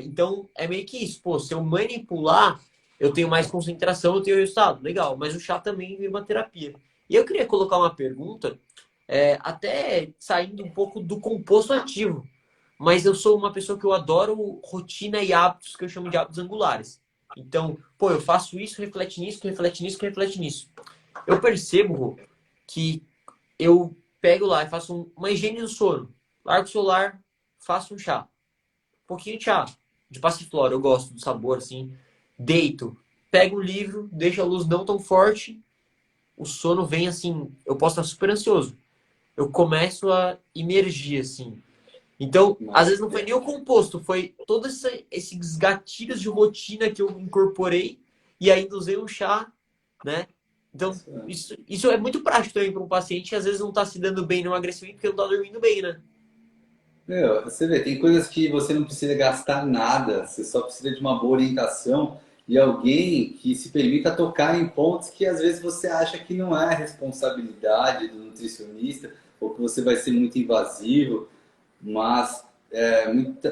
Então, é meio que isso. Pô, se eu manipular, eu tenho mais concentração, eu tenho resultado. Legal, mas o chá também vira uma terapia. E eu queria colocar uma pergunta, até saindo um pouco do composto ativo. Mas eu sou uma pessoa que eu adoro rotina e hábitos que eu chamo de hábitos angulares. Então, pô, eu faço isso, reflete nisso, reflete nisso, reflete nisso. Eu percebo, Rô, que eu pego lá e faço uma higiene do sono. Largo o celular, faço um chá. Um pouquinho de chá. De passiflora, eu gosto do sabor, assim. Deito. Pego um livro, deixo a luz não tão forte. O sono vem assim. Eu posso estar super ansioso. Eu começo a imergir, assim. Então, às vezes não foi nem o composto, foi todos esses gatilhos de rotina que eu incorporei e ainda usei o chá, né? Então, isso é muito prático também para um paciente que às vezes não está se dando bem no emagrecimento porque não está dormindo bem, né? Meu, você vê, tem coisas que você não precisa gastar nada, você só precisa de uma boa orientação e alguém que se permita tocar em pontos que às vezes você acha que não é responsabilidade do nutricionista ou que você vai ser muito invasivo, mas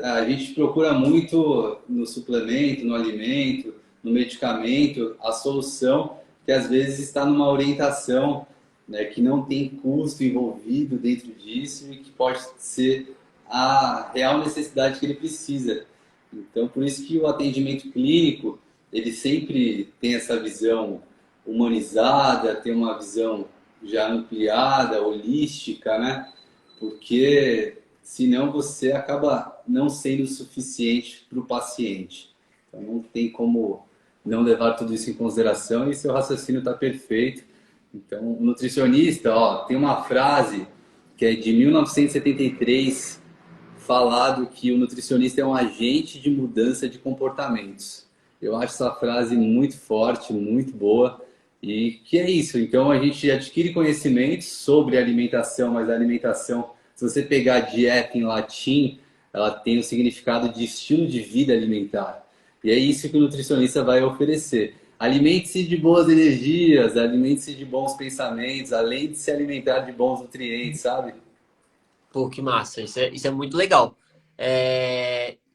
a gente procura muito no suplemento, no alimento, no medicamento, a solução que às vezes está numa orientação, né, que não tem custo envolvido dentro disso e que pode ser a real necessidade que ele precisa. Então, por isso que o atendimento clínico, ele sempre tem essa visão humanizada, tem uma visão já ampliada, holística, né? Porque senão você acaba não sendo suficiente para o paciente. Então, não tem como não levar tudo isso em consideração e seu raciocínio está perfeito. Então, o nutricionista, ó, tem uma frase que é de 1973, falado que o nutricionista é um agente de mudança de comportamentos. Eu acho essa frase muito forte, muito boa, e que é isso. Então a gente adquire conhecimentos sobre alimentação, mas a alimentação, se você pegar a dieta em latim, ela tem o significado de estilo de vida alimentar. E é isso que o nutricionista vai oferecer. Alimente-se de boas energias, alimente-se de bons pensamentos, além de se alimentar de bons nutrientes, sabe? Pô, que massa. Isso é muito legal.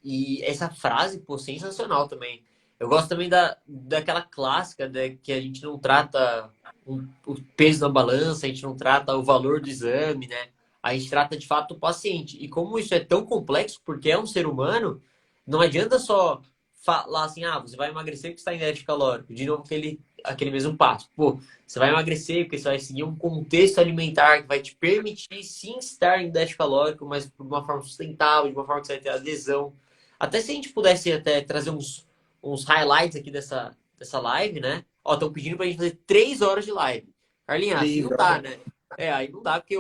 E essa frase, pô, sensacional também. Eu gosto também daquela clássica que a gente não trata o peso na balança, a gente não trata o valor do exame, né? A gente trata de fato o paciente. E como isso é tão complexo, porque é um ser humano, não adianta só falar assim, ah, você vai emagrecer porque está em déficit calórico. De novo, aquele mesmo passo. Pô, você vai emagrecer porque você vai seguir um contexto alimentar que vai te permitir sim estar em déficit calórico, mas de uma forma sustentável, de uma forma que você vai ter adesão. Até se a gente pudesse até trazer uns highlights aqui dessa live, né? Ó, estão pedindo pra gente fazer 3 horas de live. Carlinhos, assim Três não dá, horas. né? Aí não dá, porque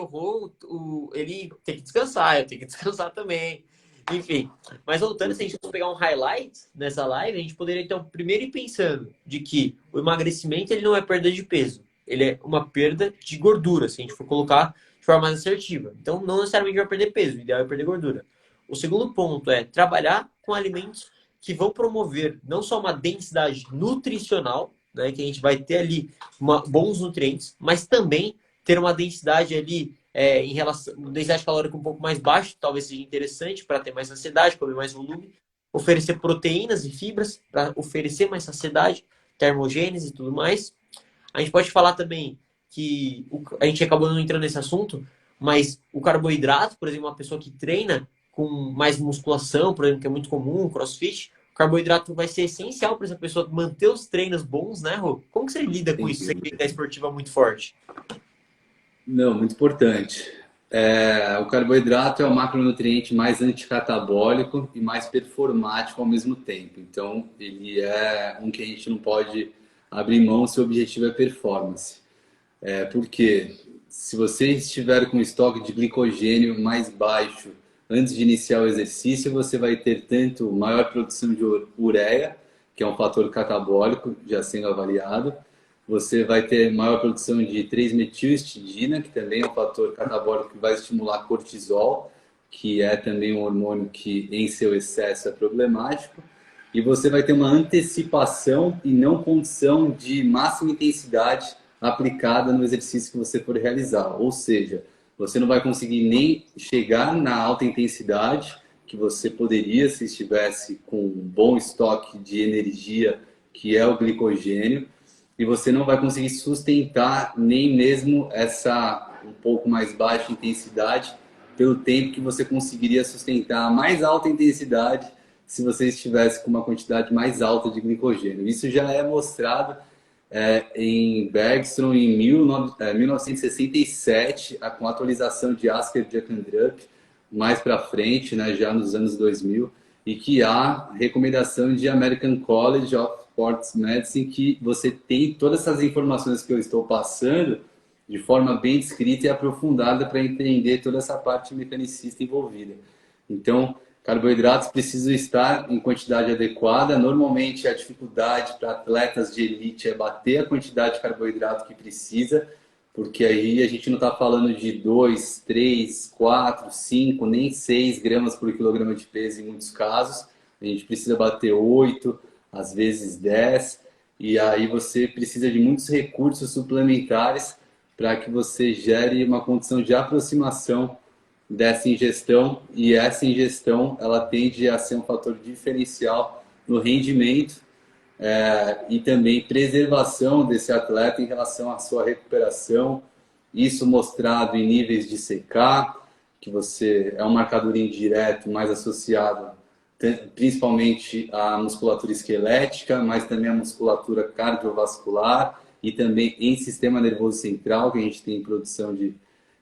ele tem que descansar, eu tenho que descansar também. Enfim, mas voltando, se a gente fosse pegar um highlight nessa live, a gente poderia então primeiro ir pensando de que o emagrecimento ele não é perda de peso, ele é uma perda de gordura, se a gente for colocar de forma mais assertiva. Então, não necessariamente vai perder peso, o ideal é perder gordura. O segundo ponto é trabalhar com alimentos que vão promover não só uma densidade nutricional, né, que a gente vai ter ali bons nutrientes, mas também ter uma densidade ali em relação densidade calórica um pouco mais baixa, talvez seja interessante para ter mais saciedade, comer mais volume, oferecer proteínas e fibras para oferecer mais saciedade, termogênese e tudo mais. A gente pode falar também que a gente acabou não entrando nesse assunto, mas o carboidrato, por exemplo, uma pessoa que treina com mais musculação, por exemplo, que é muito comum, crossfit, o carboidrato vai ser essencial para essa pessoa manter os treinos bons, né, Rô? Como que você lida com Sem isso? Você que dúvida. é esportiva muito forte. Não, muito importante. O carboidrato é o macronutriente mais anticatabólico e mais performático ao mesmo tempo. Então, ele é um que a gente não pode abrir mão se o objetivo é performance. Porque se você estiver com estoque de glicogênio mais baixo antes de iniciar o exercício, você vai ter tanto maior produção de ureia, que é um fator catabólico já sendo avaliado, você vai ter maior produção de 3-metilhistidina, que também é um fator catabólico que vai estimular cortisol, que é também um hormônio que em seu excesso é problemático, e você vai ter uma antecipação e não condição de máxima intensidade aplicada no exercício que você for realizar. Ou seja, você não vai conseguir nem chegar na alta intensidade, que que você poderia se estivesse com um bom estoque de energia, que é o glicogênio, e você não vai conseguir sustentar nem mesmo essa um pouco mais baixa intensidade pelo tempo que você conseguiria sustentar a mais alta intensidade se você estivesse com uma quantidade mais alta de glicogênio. Isso já é mostrado em Bergstrom em 1967, com a atualização de Asker Drup mais para frente, né, já nos anos 2000, e que há recomendação de American College of Sports Medicine, que você tem todas essas informações que eu estou passando de forma bem descrita e aprofundada para entender toda essa parte mecanicista envolvida. Então, carboidratos precisam estar em quantidade adequada. Normalmente, a dificuldade para atletas de elite é bater a quantidade de carboidrato que precisa, porque aí a gente não está falando de 2, 3, 4, 5, nem 6 gramas por quilograma de peso em muitos casos. A gente precisa bater 8, às vezes 10, e aí você precisa de muitos recursos suplementares para que você gere uma condição de aproximação dessa ingestão, e essa ingestão ela tende a ser um fator diferencial no rendimento e também preservação desse atleta em relação à sua recuperação, isso mostrado em níveis de CK, que você é um marcador indireto mais associado principalmente à musculatura esquelética, mas também à musculatura cardiovascular e também em sistema nervoso central, que a gente tem produção de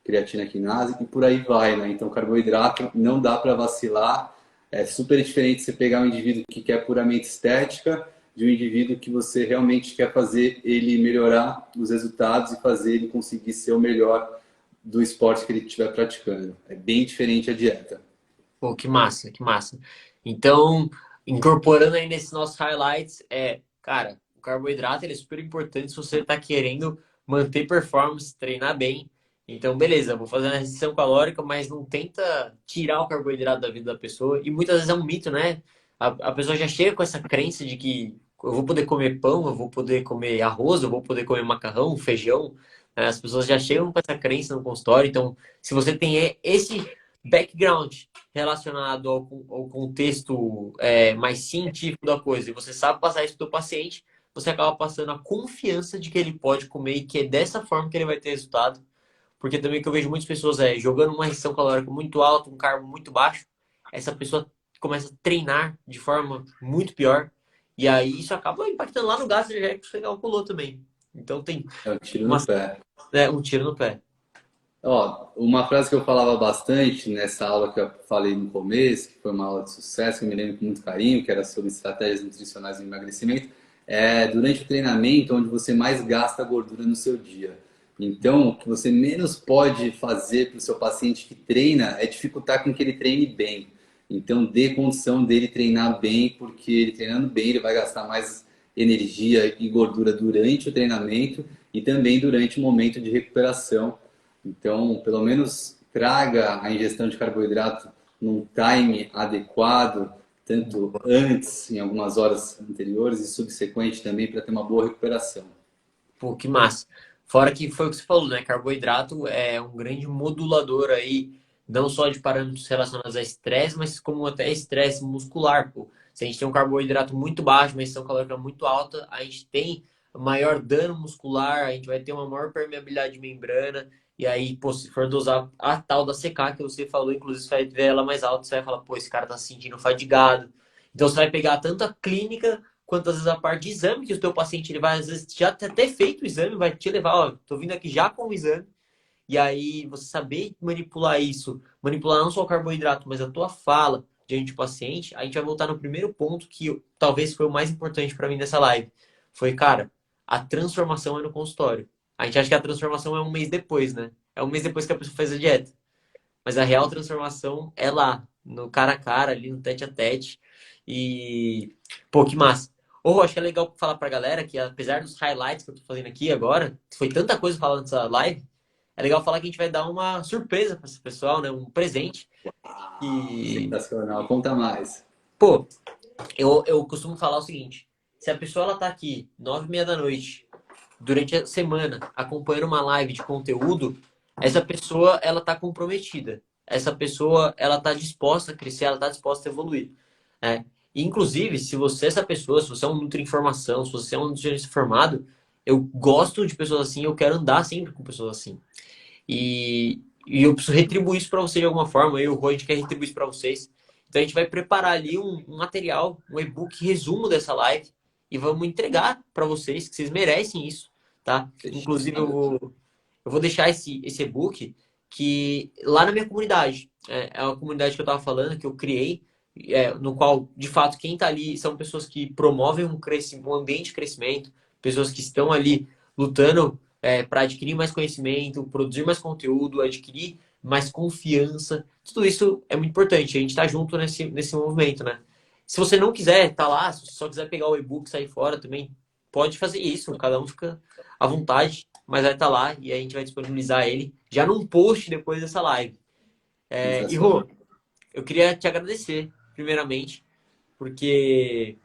creatina quinase e por aí vai, né? Então, carboidrato não dá para vacilar. É super diferente você pegar um indivíduo que quer puramente estética de um indivíduo que você realmente quer fazer ele melhorar os resultados e fazer ele conseguir ser o melhor do esporte que ele estiver praticando. É bem diferente a dieta. Pô, que massa, que massa. Então, incorporando aí nesses nossos highlights, cara, o carboidrato ele é super importante se você está querendo manter performance, treinar bem. Então, beleza, vou fazer uma restrição calórica, mas não tenta tirar o carboidrato da vida da pessoa. E muitas vezes é um mito, né? A pessoa já chega com essa crença de que eu vou poder comer pão, eu vou poder comer arroz, eu vou poder comer macarrão, feijão. Né? As pessoas já chegam com essa crença no consultório. Então, se você tem esse background relacionado ao contexto mais científico da coisa e você sabe passar isso para o paciente, você acaba passando a confiança de que ele pode comer e que é dessa forma que ele vai ter resultado. Porque também que eu vejo muitas pessoas jogando uma restrição calórica muito alta, um carbo muito baixo, essa pessoa começa a treinar de forma muito pior e aí isso acaba impactando lá no gasto energético que você calculou também. Então tem É um tiro no pé. um tiro no pé. Ó, uma frase que eu falava bastante nessa aula que eu falei no começo, que foi uma aula de sucesso, que eu me lembro com muito carinho, que era sobre estratégias nutricionais no emagrecimento, é durante o treinamento onde você mais gasta gordura no seu dia. Então, o que você menos pode fazer para o seu paciente que treina é dificultar com que ele treine bem. Então, dê condição dele treinar bem, porque ele treinando bem, ele vai gastar mais energia e gordura durante o treinamento e também durante o momento de recuperação. Então, pelo menos traga a ingestão de carboidrato num time adequado, tanto antes, em algumas horas anteriores, e subsequente também, para ter uma boa recuperação. Pô, que massa. Fora que foi o que você falou, né? Carboidrato é um grande modulador aí, não só de parâmetros relacionados a estresse, mas como até estresse muscular, pô. Se a gente tem um carboidrato muito baixo, uma ingestão calórica muito alta, a gente tem maior dano muscular, a gente vai ter uma maior permeabilidade de membrana, e aí, pô, se for dosar a tal da CK que você falou, inclusive, você vai ver ela mais alta, você vai falar, pô, esse cara tá se sentindo fadigado. Então, você vai pegar tanto a clínica quantas vezes a parte de exame que o teu paciente ele vai às vezes já ter feito o exame, vai te levar, ó, tô vindo aqui já com o exame. E aí você saber manipular isso, manipular não só o carboidrato, mas a tua fala diante do paciente, a gente vai voltar no primeiro ponto que talvez foi o mais importante para mim nessa live. Foi, cara, a transformação é no consultório. A gente acha que a transformação é um mês depois, né? É um mês depois que a pessoa fez a dieta. Mas a real transformação é lá, no cara a cara, ali no tete a tete. E, pô, que massa. Ou acho que é legal falar pra galera que, apesar dos highlights que eu tô fazendo aqui agora, foi tanta coisa falando nessa live, é legal falar que a gente vai dar uma surpresa para esse pessoal, né? Um presente. E, Sensacional, conta mais. pô, eu costumo falar o seguinte: se a pessoa ela tá aqui 9h30 da noite, durante a semana, acompanhando uma live de conteúdo, essa pessoa ela tá comprometida. essa pessoa, ela tá disposta a crescer, ela tá disposta a evoluir, né? E, inclusive, se você é essa pessoa, se você é um nutri-informação, se você é um nutricionista formado, eu gosto de pessoas assim, eu quero andar sempre com pessoas assim. E eu preciso retribuir isso para você de alguma forma. Eu e o Rô, a gente quer retribuir isso para vocês. Então a gente vai preparar ali um material, um e-book resumo dessa live e vamos entregar para vocês, que vocês merecem isso, tá? Inclusive eu vou deixar esse e-book que lá na minha comunidade, é uma comunidade que eu estava falando, que eu criei, no qual, de fato, quem está ali são pessoas que promovem um ambiente de crescimento, pessoas que estão ali lutando para adquirir mais conhecimento, produzir mais conteúdo, adquirir mais confiança. Tudo isso é muito importante. A gente está junto nesse movimento, né? Se você não quiser tá lá, se você só quiser pegar o e-book e sair fora também, pode fazer isso. Cada um fica à vontade, mas vai estar lá e a gente vai disponibilizar ele já num post depois dessa live. E Rô, eu queria te agradecer, primeiramente, porque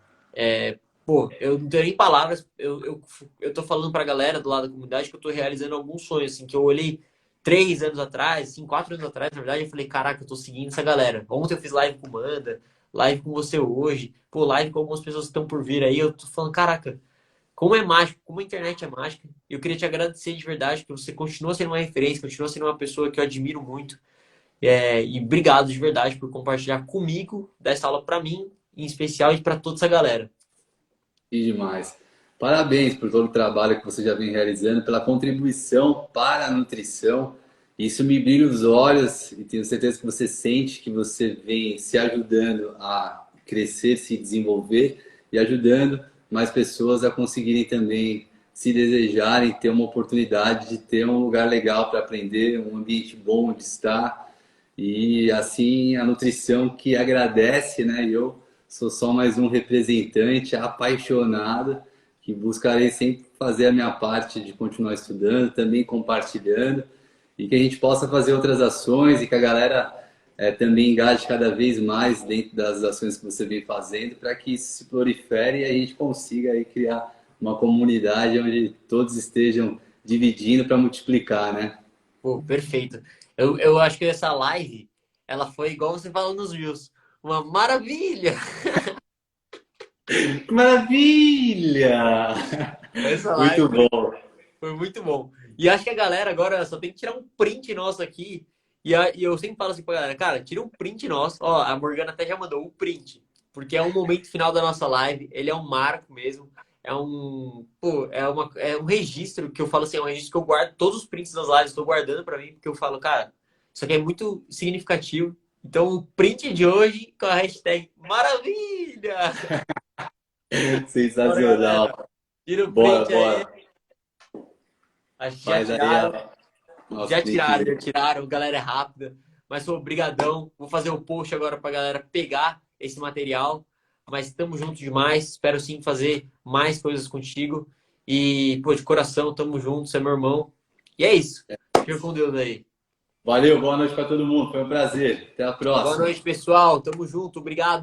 pô, eu não tenho nem palavras. Eu tô falando pra galera do lado da comunidade que eu tô realizando alguns sonhos, assim, que eu olhei 3 anos atrás, assim, 4 anos atrás, na verdade, eu falei, caraca, eu tô seguindo essa galera. Ontem eu fiz live com o Manda, live com você hoje, pô, live com algumas pessoas que estão por vir aí. Eu tô falando, caraca, como é mágico, como a internet é mágica. Eu queria te agradecer de verdade, que você continua sendo uma referência, continua sendo uma pessoa que eu admiro muito. E obrigado de verdade por compartilhar comigo dessa aula pra mim, em especial, e pra toda essa galera. E demais. Parabéns por todo o trabalho que você já vem realizando, pela contribuição para a nutrição. Isso me brilha os olhos e tenho certeza que você sente que você vem se ajudando a crescer, se desenvolver e ajudando mais pessoas a conseguirem também se desejarem ter uma oportunidade de ter um lugar legal para aprender, um ambiente bom de estar. E assim a nutrição que agradece, né? Eu sou só mais um representante apaixonado que buscarei sempre fazer a minha parte de continuar estudando, também compartilhando e que a gente possa fazer outras ações e que a galera também engaje cada vez mais dentro das ações que você vem fazendo para que isso se prolifere e a gente consiga aí criar uma comunidade onde todos estejam dividindo para multiplicar, né? Pô, perfeito. Eu acho que essa live, ela foi igual você falou nos Reels. Uma maravilha! Que maravilha! Essa live Muito bom. foi muito bom. E acho que a galera agora só tem que tirar um print nosso aqui. E eu sempre falo assim pra galera, cara, tira um print nosso. Ó, a Morgana até já mandou o print. Porque é um momento final da nossa live. Ele é um marco mesmo. É um registro que eu falo assim, é um registro que eu guardo todos os prints das lives, estou guardando pra mim, porque eu falo, cara, isso aqui é muito significativo. Então, o print de hoje com a hashtag maravilha! Bora, Sensacional. galera. Tira o Bora, print aí. bora. Acho que já Faz aí tiraram. a nosso Já tiraram, print. já tiraram. Galera é rápida. Mas foi obrigadão. Vou fazer o post agora pra galera pegar esse material. Mas estamos juntos demais. Espero sim fazer mais coisas contigo. E, pô, de coração, tamo junto. Você é meu irmão. E é isso. Fica com Deus aí. Valeu, boa noite para todo mundo. Foi um prazer. Até a Boa próxima. noite, pessoal. Tamo junto. Obrigado.